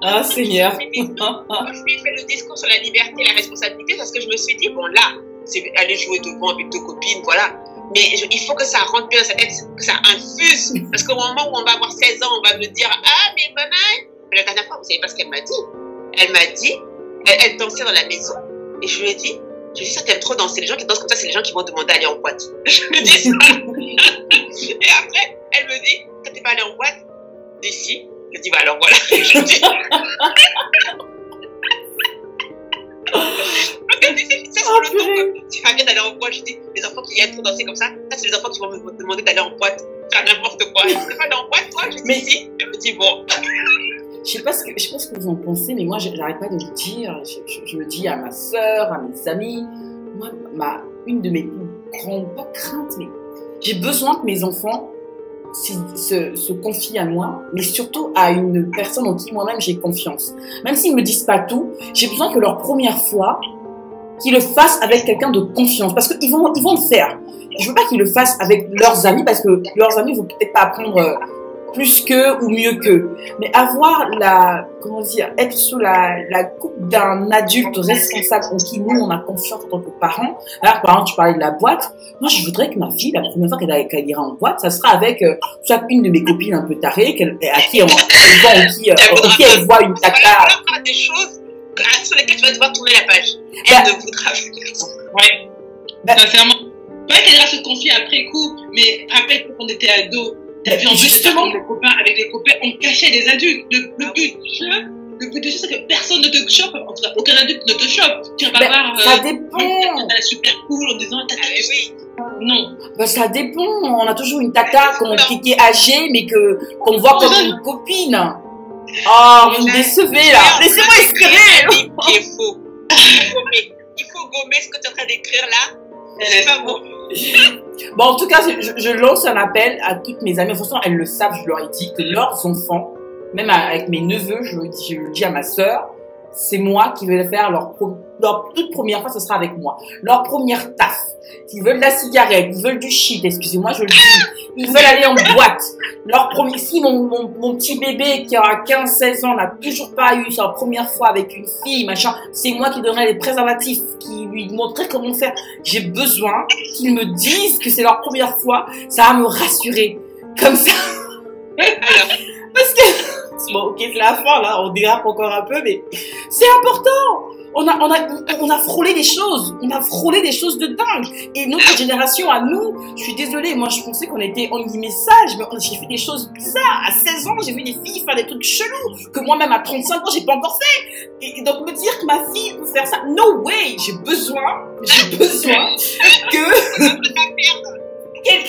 Ah, Seigneur. Je lui ai fait le discours sur la liberté et la responsabilité parce que je me suis dit, bon, là, c'est aller jouer devant avec deux copines, voilà. Mais il faut que ça rentre bien dans sa tête, que ça infuse. Parce qu'au moment où on va avoir 16 ans, on va me dire, ah, mais maman. Mais la dernière fois, vous savez pas ce qu'elle m'a dit? Elle m'a dit, elle dansait dans la maison. Et je lui ai dit, ça t'aimes trop danser. Les gens qui dansent comme ça, c'est les gens qui vont demander d'aller en boîte. Je lui dis ça. Et après, elle me dit, toi, t'es pas allée en boîte? Je dis si. Je dis, bah alors voilà. Je dis. C'est pas bien d'aller en boîte. Je dis, les enfants qui viennent trop danser comme ça c'est les enfants qui vont me demander d'aller en boîte, faire n'importe quoi. Tu veux pas aller en boîte, toi? Je dis si. Elle me dit, bon. Je sais pas ce que vous en pensez, mais moi, j'arrête pas de le dire. Je me dis à ma sœur, à mes amis, moi, une de mes plus grandes, pas craintes, mais j'ai besoin que mes enfants se confient à moi, mais surtout à une personne en qui moi-même j'ai confiance. Même s'ils me disent pas tout, j'ai besoin que leur première fois, qu'ils le fassent avec quelqu'un de confiance, parce qu'ils vont le faire. Je veux pas qu'ils le fassent avec leurs amis, parce que leurs amis vont peut-être pas apprendre plus qu'eux ou mieux qu'eux. Mais avoir être sous la coupe d'un adulte responsable en qui nous, on a confiance en tant que parents. Alors, par exemple, tu parlais de la boîte. Moi, je voudrais que ma fille, la première fois qu'elle ira en boîte, ça sera avec soit une de mes copines un peu tarées, à qui elle voit une tata. Elle fera des choses sur lesquelles tu vas devoir tourner la page. Elle ne voudra pas. Ouais. Sincèrement. Pas qu'elle ira se confier après coup, mais rappelle qu'on était ados. T'as vu, justement, avec les copains, on cachait les adultes. Le but de ça, c'est que personne ne te chope. En tout cas, aucun adulte ne te chope. Tu vas pas voir. Ça dépend. T'as super cool en disant, tata, oui. Non. Ça dépend. On a toujours une tata qui est âgée, mais qu'on voit comme une copine. Oh, vous me décevez, là. Laissez-moi exprimer. Qui est faux. Il faut gommer ce que tu es en train d'écrire là. C'est pas bon. Bon, en tout cas, je lance un appel à toutes mes amies. De toute façon, elles le savent, je leur ai dit que leurs enfants, même avec mes neveux, je le dis à ma sœur, c'est moi qui vais le faire leur toute première fois, ce sera avec moi. Leur première taf. Ils veulent de la cigarette, ils veulent du shit, excusez-moi, je le dis. Ils veulent aller en boîte. Si mon petit bébé qui aura 15-16 ans n'a toujours pas eu sa première fois avec une fille, machin, c'est moi qui donnerai les préservatifs, qui lui montrerai comment faire. J'ai besoin qu'ils me disent que c'est leur première fois, ça va me rassurer. Comme ça. Parce que, bon, ok, c'est la fin, là, on dérape encore un peu, mais c'est important. On a frôlé des choses. On a frôlé des choses de dingue. Et notre génération, à nous, je suis désolée, moi, je pensais qu'on était, on dit message, mais j'ai fait des choses bizarres. À 16 ans, j'ai vu des filles faire des trucs chelous, que moi-même, à 35 ans, j'ai pas encore fait. Et donc, me dire que ma fille peut faire ça, no way. J'ai besoin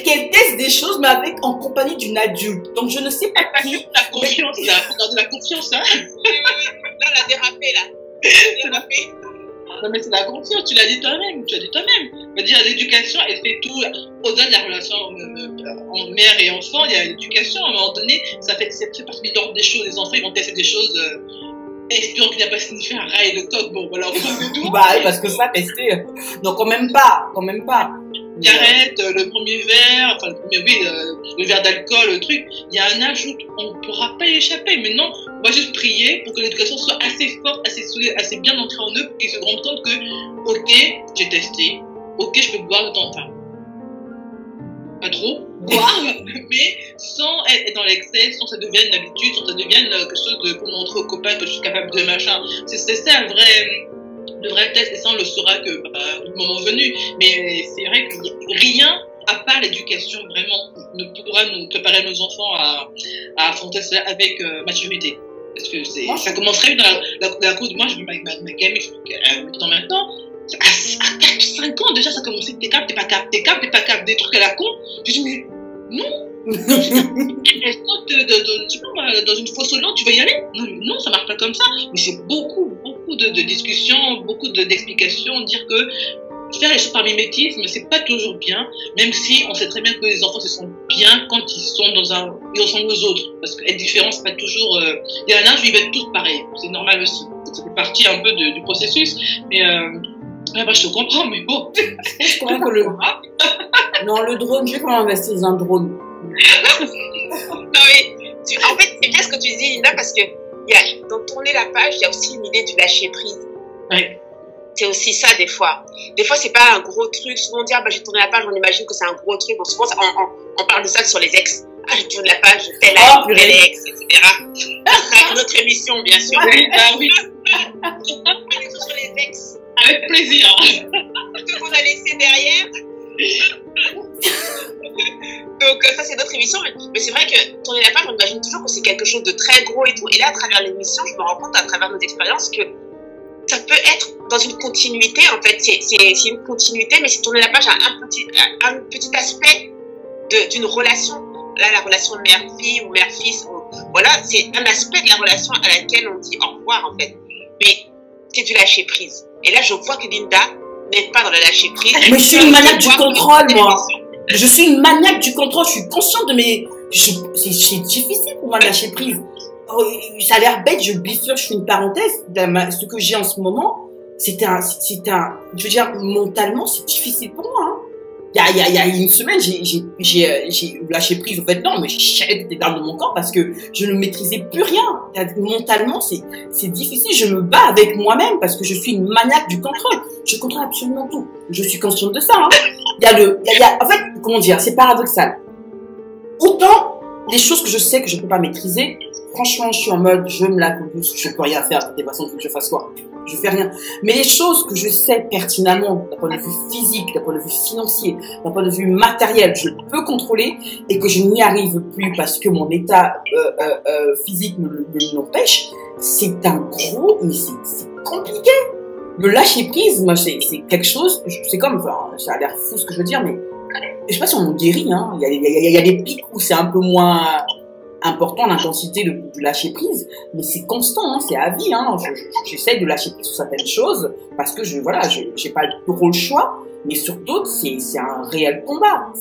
qu'elle teste des choses, mais en compagnie d'une adulte. Donc, je ne sais pas qui. La confiance, là. Regarde la confiance, hein. Là, on a dérapé, là. Non, mais c'est la confiance, tu l'as dit toi-même. Je veux dire, l'éducation, elle fait tout. Au-delà de la relation en mère et enfant, il y a l'éducation. À un moment donné, ça fait partie de l'ordre des choses. Les enfants, ils vont tester des choses. Espérons qu'il n'y a pas signifié un rat et le coq. Bon, voilà, on fait tout. Bah, parce que ça, tester. Non, quand même pas. Cigarette, le premier verre, enfin le verre d'alcool, le truc, il y a un âge où on ne pourra pas y échapper. Mais non, on va juste prier pour que l'éducation soit assez forte, assez solide, assez bien ancrée en eux pour qu'ils se rendent compte que, ok, j'ai testé, ok, je peux boire de temps en temps. Pas trop, boire, mais sans être dans l'excès, sans que ça devienne une habitude, sans que ça devienne quelque chose pour montrer aux copains que je suis capable de machin. C'est ça le vrai test, et ça on le saura que le moment venu. Mais c'est vrai que rien à part l'éducation, vraiment, ne pourra nous préparer nos enfants à affronter cela avec maturité. Parce que ça commencerait dans la cour de moi, je veux ma gamine, temps maintenant, à 4-5 ans déjà, ça commençait, t'es capable, t'es capable, des trucs à la con. Je dis, mais non. Dans une fosse aux dents, tu vas y aller? Non, ça marche pas comme ça. Mais c'est beaucoup de discussions, beaucoup d'explications, dire que faire les choses par mimétisme, c'est pas toujours bien, même si on sait très bien que les enfants se sentent bien quand ils sont ils ressemblent aux autres. Parce qu'être différent, c'est pas toujours. Il y a un âge où ils vont être tous pareils, c'est normal aussi. Ça fait partie un peu du processus, mais je te comprends, mais bon. Je comprends que non, le drone, je vais quand même investir dans un drone. Non, mais en fait, c'est bien ce que tu dis, Linda, parce que dans tourner la page, il y a aussi une idée du lâcher prise. Ouais. C'est aussi ça, des fois. Des fois, c'est pas un gros truc. Souvent, on dit, j'ai tourné la page, on imagine que c'est un gros truc. Bon, souvent, on parle de ça sur les ex. J'ai tourné la page, tel ex, etc. C'est une autre émission, bien sûr. Oui, oui. On parle sur les ex. Avec plaisir. Tout qu'on a laissé derrière. Donc, ça, c'est notre émission. Mais c'est vrai que tourner la page, on imagine toujours que c'est quelque chose de très gros et tout. Et là, à travers l'émission, je me rends compte, à travers nos expériences, que ça peut être dans une continuité, en fait. C'est une continuité, mais c'est tourner la page à un petit aspect d'une relation. Là, la relation mère-fille ou mère-fils, voilà, c'est un aspect de la relation à laquelle on dit au revoir, en fait. Mais c'est du lâcher-prise. Et là, je vois que Linda n'est pas dans le lâcher-prise. Mais je suis une maniaque du contrôle, moi. Je suis une maniaque du contrôle. Je suis consciente de mes... C'est difficile pour moi de lâcher prise. Ça a l'air bête, je bifurque, je fais une parenthèse. Ce que j'ai en ce moment, je veux dire, mentalement, c'est difficile pour moi. Hein. Il y a une semaine, j'ai lâché prise. En fait, non, mais j'ai été dans mon corps parce que je ne maîtrisais plus rien. Mentalement, c'est difficile. Je me bats avec moi-même parce que je suis une maniaque du contrôle. Je contrôle absolument tout. Je suis consciente de ça. Hein. En fait, comment dire, c'est paradoxal. Autant les choses que je sais que je peux pas maîtriser, franchement, je suis en mode, je me la douce, je peux rien faire. De toute façon, faut que je fasse quoi? Je fais rien. Mais les choses que je sais pertinemment, d'un point de vue physique, d'un point de vue financier, d'un point de vue matériel, je peux contrôler et que je n'y arrive plus parce que mon état physique me l'empêche, c'est un gros, mais c'est compliqué. Le lâcher prise, moi, c'est quelque chose, c'est comme, enfin, ça a l'air fou ce que je veux dire, mais je sais pas si on guérit, hein. Il y a des pics où c'est un peu moins important l'intensité du lâcher prise, mais c'est constant, hein, c'est à vie, hein. J'essaie de lâcher prise sur certaines choses parce que j'ai pas trop le choix, mais sur d'autres, c'est un réel combat,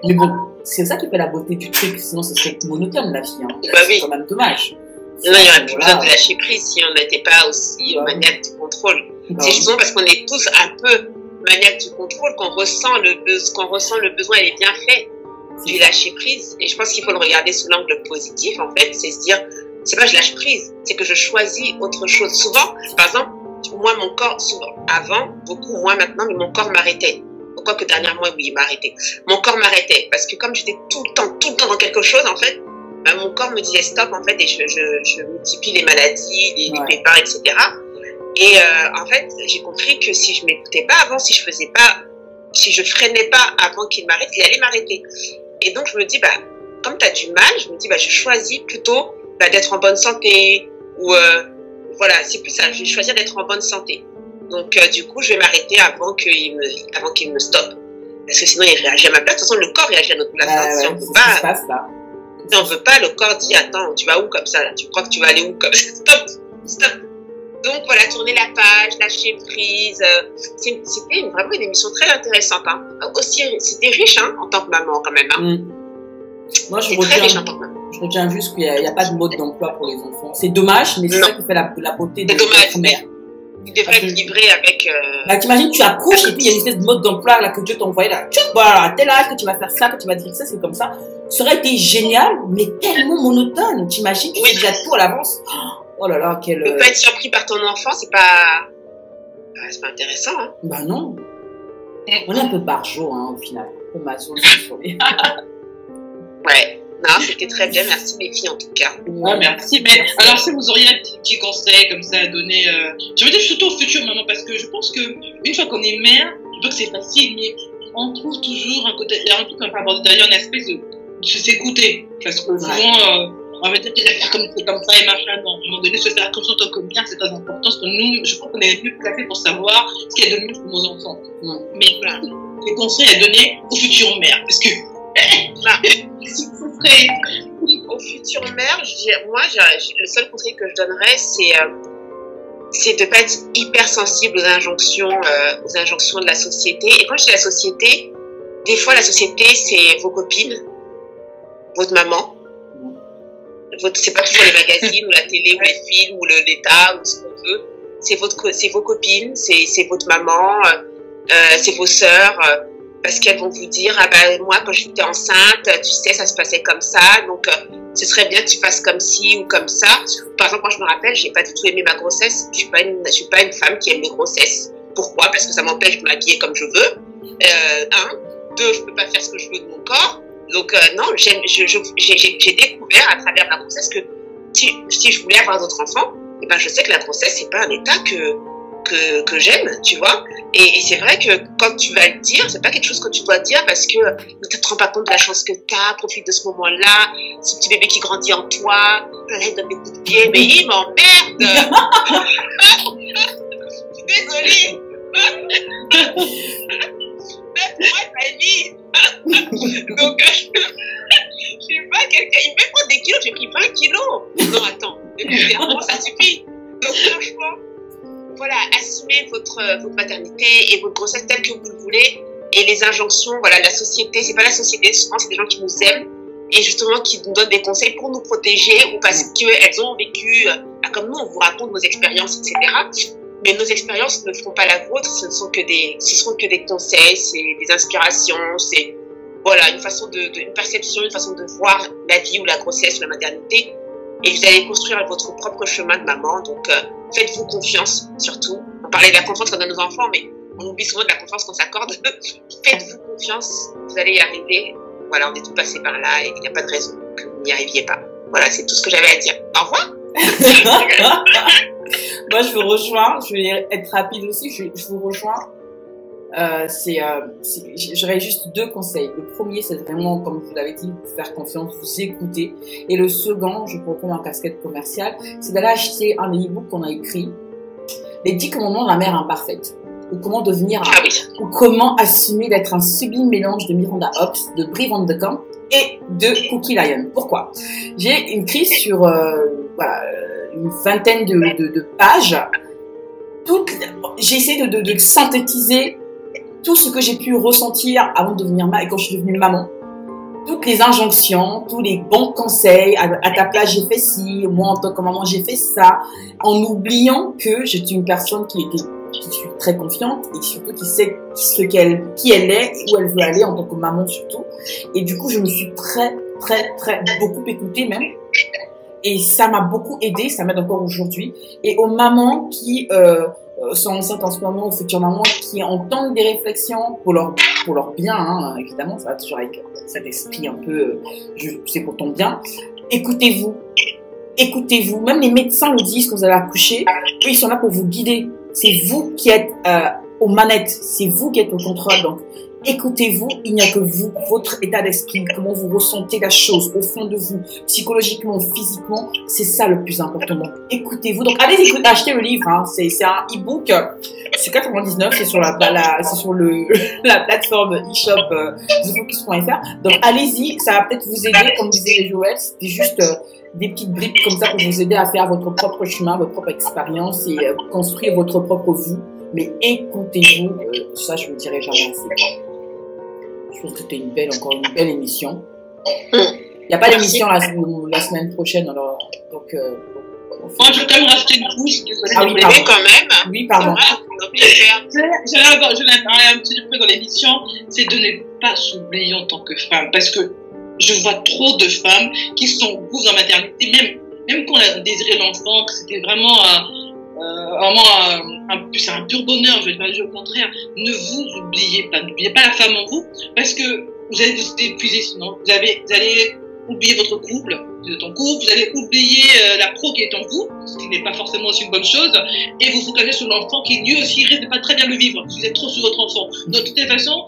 Mais bon, c'est ça qui fait la beauté du truc, sinon ce serait monotone la vie, hein. Bah oui. C'est quand même dommage. Non, il n'y aurait plus besoin de lâcher prise si on n'était pas aussi maniaque du contrôle. C'est justement parce qu'on est tous un peu maniaque du contrôle qu'on ressent le besoin et les bienfaits du lâcher prise. Et je pense qu'il faut le regarder sous l'angle positif, en fait. C'est se dire, c'est pas je lâche prise, c'est que je choisis autre chose. Souvent, par exemple, moi, mon corps, souvent, avant, beaucoup moins maintenant, mais mon corps m'arrêtait. Quoique dernièrement, oui, il m'arrêtait. Mon corps m'arrêtait parce que comme j'étais tout le temps dans quelque chose, en fait, mon corps me disait stop, en fait, et je multiplie les maladies, les pépins, etc. Et en fait, j'ai compris que si je m'écoutais pas avant, si je freinais pas avant qu'il m'arrête, il allait m'arrêter. Et donc, je me dis, comme tu as du mal, je me dis, je choisis plutôt d'être en bonne santé. Ou, voilà, c'est plus ça, je vais choisir d'être en bonne santé. Donc, du coup, je vais m'arrêter avant qu'il me stoppe. Parce que sinon, il réagit à ma place. De toute façon, le corps réagit à notre place. Si on veut pas, si on veut pas, le corps dit, attends, tu vas où comme ça là? Tu crois que tu vas aller où comme ça? Stop. Donc voilà, tourner la page, lâcher prise. C'était vraiment une émission très intéressante. Hein. Aussi, c'était riche en tant que maman quand même. Hein. Moi, je retiens juste qu'il n'y a pas de mode d'emploi pour les enfants. C'est dommage, mais c'est ça qui fait la beauté de l'être mère. Tu devrais être livré avec... t'imagines, tu accouches et puis il y a une espèce de mode d'emploi là, que Dieu t'a envoyé là. Voilà, tel âge que tu vas faire ça, que tu vas dire ça, c'est comme ça. Ça aurait été génial, mais tellement monotone. T'imagines, tu fais déjà tout à l'avance. Oh là là, quel... Ne pas être surpris par ton enfant, c'est pas intéressant. Hein. Non. On est un peu barjot, hein, au final. Un peu maso sur les... Ouais. Non, c'était très bien. Merci les filles en tout cas. Ouais, merci. Mais alors, si vous auriez un petit conseil comme ça à donner, je veux dire surtout aux futures mamans, parce que je pense que une fois qu'on est mère, je veux que c'est facile, mais on trouve toujours un côté, il y a un truc qu'on peut aborder d'ailleurs, un aspect de s'écouter. Parce que souvent, on va dire qu'il va faire comme ça et machin. Non, à un moment donné, se faire comme ça en tant que mère, c'est très important. Parce que nous, je crois qu'on est mieux placés pour savoir ce qu'il y a de mieux pour nos enfants. Mais voilà, les conseils à donner aux futures mères. Parce que, si vous serez aux futures mères, le seul conseil que je donnerais, c'est de ne pas être hyper sensible aux injonctions de la société. Et quand je dis la société, des fois la société, c'est vos copines, votre maman. C'est pas toujours les magazines ou la télé ou les films ou l'État ou ce qu'on veut. C'est vos copines, c'est votre maman, c'est vos sœurs, parce qu'elles vont vous dire moi quand j'étais enceinte, tu sais, ça se passait comme ça, donc ce serait bien que tu fasses comme ci ou comme ça. Par exemple, moi je me rappelle, j'ai pas du tout aimé ma grossesse. Je suis pas une femme qui aime les grossesses. Pourquoi? Parce que ça m'empêche de m'habiller comme je veux. Deux, je peux pas faire ce que je veux de mon corps. Donc non, j'ai découvert à travers ma grossesse que si je voulais avoir d'autres enfants, eh ben je sais que la grossesse c'est pas un état que j'aime, tu vois. Et c'est vrai que quand tu vas le dire, c'est pas quelque chose que tu dois dire parce que ne te rends pas compte de la chance que t'as, profite de ce moment-là, ce petit bébé qui grandit en toi, plein donne des coups de pied, mais il m'emmerde. Je suis désolée. Mais pour moi, c'est ma vie. Donc, je sais pas, quelqu'un, il me prend des kilos, j'ai pris 20 kilos. Non, attends, bon, ça suffit. Donc, franchement, voilà, assumez votre maternité et votre grossesse telle que vous le voulez. Et les injonctions, voilà, la société, c'est pas la société, souvent c'est des gens qui nous aiment et justement qui nous donnent des conseils pour nous protéger ou parce qu'elles ont vécu, comme nous, on vous raconte nos expériences, etc. Mais nos expériences ne feront pas la vôtre, ce ne seront que des conseils, c'est des inspirations, c'est voilà, une perception, une façon de voir la vie ou la grossesse ou la maternité. Et vous allez construire votre propre chemin de maman. Donc, faites-vous confiance, surtout. On parlait de la confiance qu'on donne aux enfants, mais on oublie souvent de la confiance qu'on s'accorde. Faites-vous confiance, vous allez y arriver. Voilà, on est tous passés par là et il n'y a pas de raison que vous n'y arriviez pas. Voilà, c'est tout ce que j'avais à dire. Au revoir. Moi, je vous rejoins. Je vais être rapide aussi. Je vous rejoins. J'aurais juste deux conseils. Le premier, c'est vraiment, comme vous l'avez dit, vous faire confiance, vous écouter. Et le second, je peux reprendre en casquette commerciale, c'est d'aller acheter un e-book qu'on a écrit, les 10 commandements de la mère imparfaite. Ou comment devenir ou comment assumer d'être un sublime mélange de Miranda Hobbs, de Brie Van de Kamp et de Cookie Lyon. Pourquoi? J'ai écrit sur, voilà, une vingtaine de pages. J'ai essayé de synthétiser tout ce que j'ai pu ressentir avant de devenir maman et quand je suis devenue maman. Toutes les injonctions, tous les bons conseils, à ta place j'ai fait ci, moi en tant que maman j'ai fait ça, en oubliant que j'étais une personne qui suis très confiante et surtout qui sait qui elle est et où elle veut aller en tant que maman surtout. Et du coup je me suis très beaucoup écoutée même. Et ça m'a beaucoup aidée, ça m'aide encore aujourd'hui. Et aux mamans qui sont enceintes en ce moment, aux futures mamans qui entendent des réflexions pour leur bien, hein, évidemment, ça va toujours avec cet esprit un peu, c'est pour ton bien. Écoutez-vous, même les médecins vous disent que vous allez accoucher, eux ils sont là pour vous guider. C'est vous qui êtes aux manettes, c'est vous qui êtes au contrôle, donc écoutez-vous, il n'y a que vous, votre état d'esprit, comment vous ressentez la chose au fond de vous, psychologiquement, physiquement, c'est ça le plus important. Donc, écoutez-vous. Donc, allez acheter le livre, hein. C'est un e-book, c'est 99, c'est sur la plateforme e-shop thefocus.fr. Donc, allez-y, ça va peut-être vous aider, comme disait Joël, c'était juste des petites briques comme ça pour vous aider à faire votre propre chemin, votre propre expérience et construire votre propre vous. Mais écoutez-vous, ça je ne dirai jamais assez. Je pense que c'était encore une belle émission. Il n'y a pas d'émission la semaine prochaine, alors donc. Moi, je vais quand même rajouter une couche. Ah oui, pardon. Quand même. Oui, pardon. J'allais parler un petit peu dans l'émission, c'est de ne pas s'oublier en tant que femme, parce que je vois trop de femmes qui sont goûts en maternité, même quand on a désiré l'enfant, que c'était vraiment c'est un pur bonheur, je vais pas dire au contraire. Ne vous oubliez pas, n'oubliez pas la femme en vous, parce que vous allez vous épuiser sinon. Vous allez oublier votre couple, vous allez oublier la pro qui est en vous, ce qui n'est pas forcément aussi une bonne chose, et vous focalisez sur l'enfant qui lui aussi risque de pas très bien le vivre, si vous êtes trop sur votre enfant. Donc, de toute façon,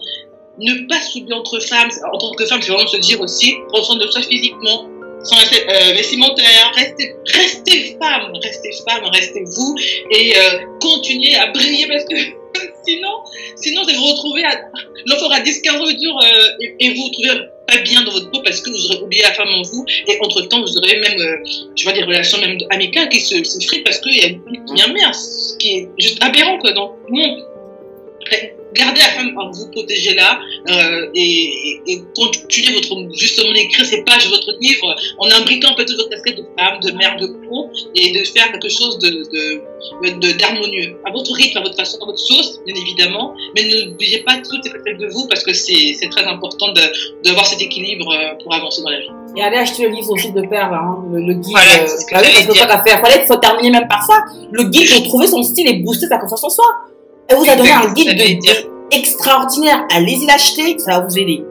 ne pas s'oublier entre femmes. En tant que femme, c'est vraiment se dire aussi, prendre soin de soi physiquement, soin vestimentaire, restez femme, restez vous et continuez à briller parce que sinon vous allez vous retrouver l'enfant à 10-15 ans et vous vous trouvez pas bien dans votre peau parce que vous aurez oublié la femme en vous et entre temps vous aurez même des relations même amicales qui s'effritent parce qu'il y a une mère, ce qui est juste aberrant quoi. Donc non, gardez la femme en vous, protégez-la et continuez justement d'écrire ces pages de votre livre en imbriquant peut-être votre casquette de femme, de mère, de pro et de faire quelque chose d'harmonieux à votre rythme, à votre façon, à votre sauce bien évidemment, mais n'oubliez pas toutes ces facettes de vous parce que c'est très important d'avoir cet équilibre pour avancer dans la vie. Et allez acheter le livre aussi de Perle, hein, le guide. Voilà, c'est ce que parce que pas faire. Il faut terminer même par ça. Le guide pour trouver son style et booster sa confiance en soi. Elle vous a donné un guide extraordinaire. Allez-y l'acheter, ça va vous aider.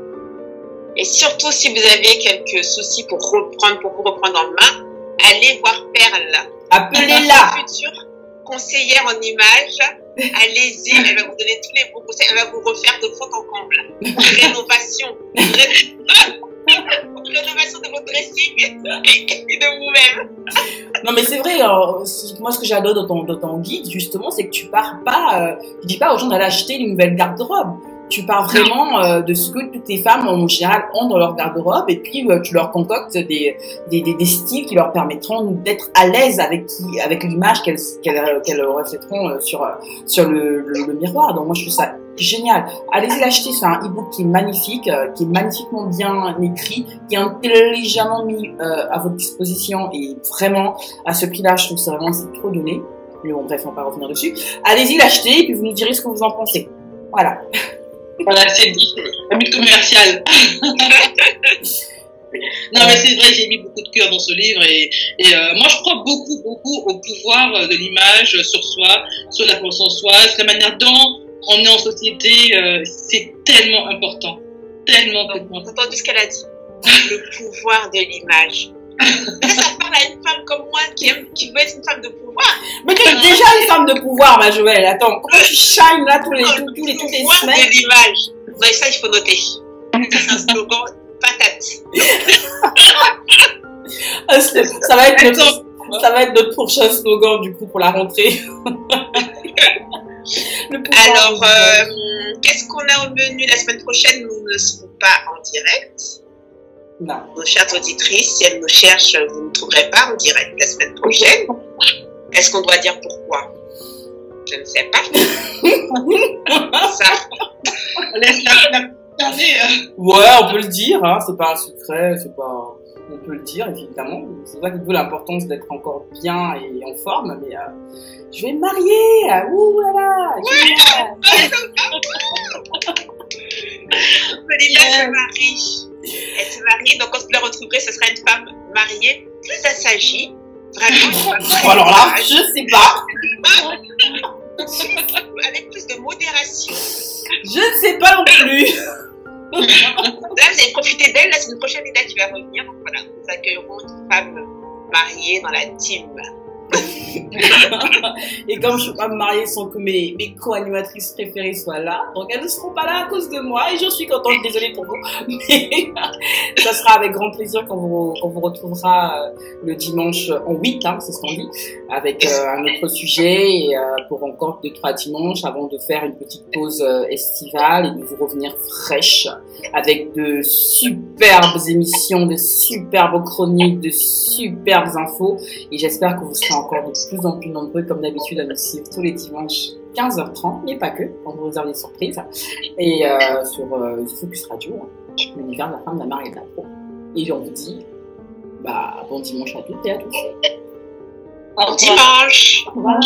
Et surtout, si vous avez quelques soucis pour vous reprendre en main, allez voir Perle. Appelez-la. Future conseillère en images. Allez-y, elle va vous donner tous les bons conseils. Elle va vous refaire de fond en comble. Rénovation. Rénovation de votre dressing et de vous-même. Non mais c'est vrai, moi ce que j'adore dans ton guide justement, c'est que tu pars pas, tu dis pas aux gens d'aller acheter une nouvelle garde-robe. Tu pars vraiment de ce que toutes les femmes en général ont dans leur garde-robe et puis tu leur concoctes des styles qui leur permettront d'être à l'aise avec l'image qu'elles reflèteront sur le miroir. Donc moi je trouve ça génial. Allez-y l'acheter, c'est un e-book qui est magnifiquement bien écrit, qui est intelligemment mis à votre disposition et vraiment à ce prix-là, je trouve que c'est trop donné. Mais bon bref, on va pas revenir dessus. Allez-y l'acheter et puis vous nous direz ce que vous en pensez. Voilà. Voilà, c'est dit. La but commerciale. Non, mais c'est vrai, j'ai mis beaucoup de cœur dans ce livre et moi, je crois beaucoup au pouvoir de l'image sur soi, sur la confiance en soi, sur la manière dont on est en société. C'est tellement important. Tellement important. Vous avez entendu ce qu'elle a dit? Le pouvoir de l'image. Ça parle à une femme comme moi qui veut être une femme de pouvoir. Mais tu es déjà une femme de pouvoir, ma Joëlle. Attends, comment tu shines là toutes les semaines? Le pouvoir de l'image. Non, ça, il faut noter. C'est un slogan patate. Ça va être notre prochain slogan du coup pour la rentrée. Alors, qu'est-ce qu'on a au menu la semaine prochaine? Nous ne serons pas en direct. Non. Nos chères auditrices, si elles nous cherchent, vous ne trouverez pas en direct la semaine prochaine. Est-ce qu'on doit dire pourquoi? Je ne sais pas. Ça. On laisse la garder. Ouais, on peut le dire, hein. C'est pas un secret, on peut le dire, évidemment. C'est vrai que d'où l'importance d'être encore bien et en forme, mais je vais me marier. Ouh là là. Celui-là se marie. Elle se marie, donc quand vous la retrouverez, ce sera une femme mariée, plus assagie. Vraiment une femme alors là, je sais pas. Avec plus de modération. Je ne sais pas non plus. Là, vous allez profiter d'elle. La semaine prochaine, Lina, tu vas revenir. Donc voilà, nous accueillerons une femme mariée dans la team. Et comme je ne peux pas me marier sans que mes co-animatrices préférées soient là, donc elles ne seront pas là à cause de moi et je suis contente, désolée pour vous, mais ça sera avec grand plaisir qu'on vous retrouvera le dimanche en 8, hein, c'est ce qu'on dit, avec un autre sujet et pour encore 2-3 dimanches avant de faire une petite pause estivale et de vous revenir fraîche avec de superbes émissions, de superbes chroniques, de superbes infos et j'espère que vous serez encore de plus en plus nombreux comme d'habitude à nous suivre tous les dimanches 15h30, mais pas que, on vous réserve des surprises et sur Focus Radio, hein, l'univers de la femme, de la mère et de la pro. Et on vous dit bon dimanche à toutes et à tous. Bon dimanche. Au revoir.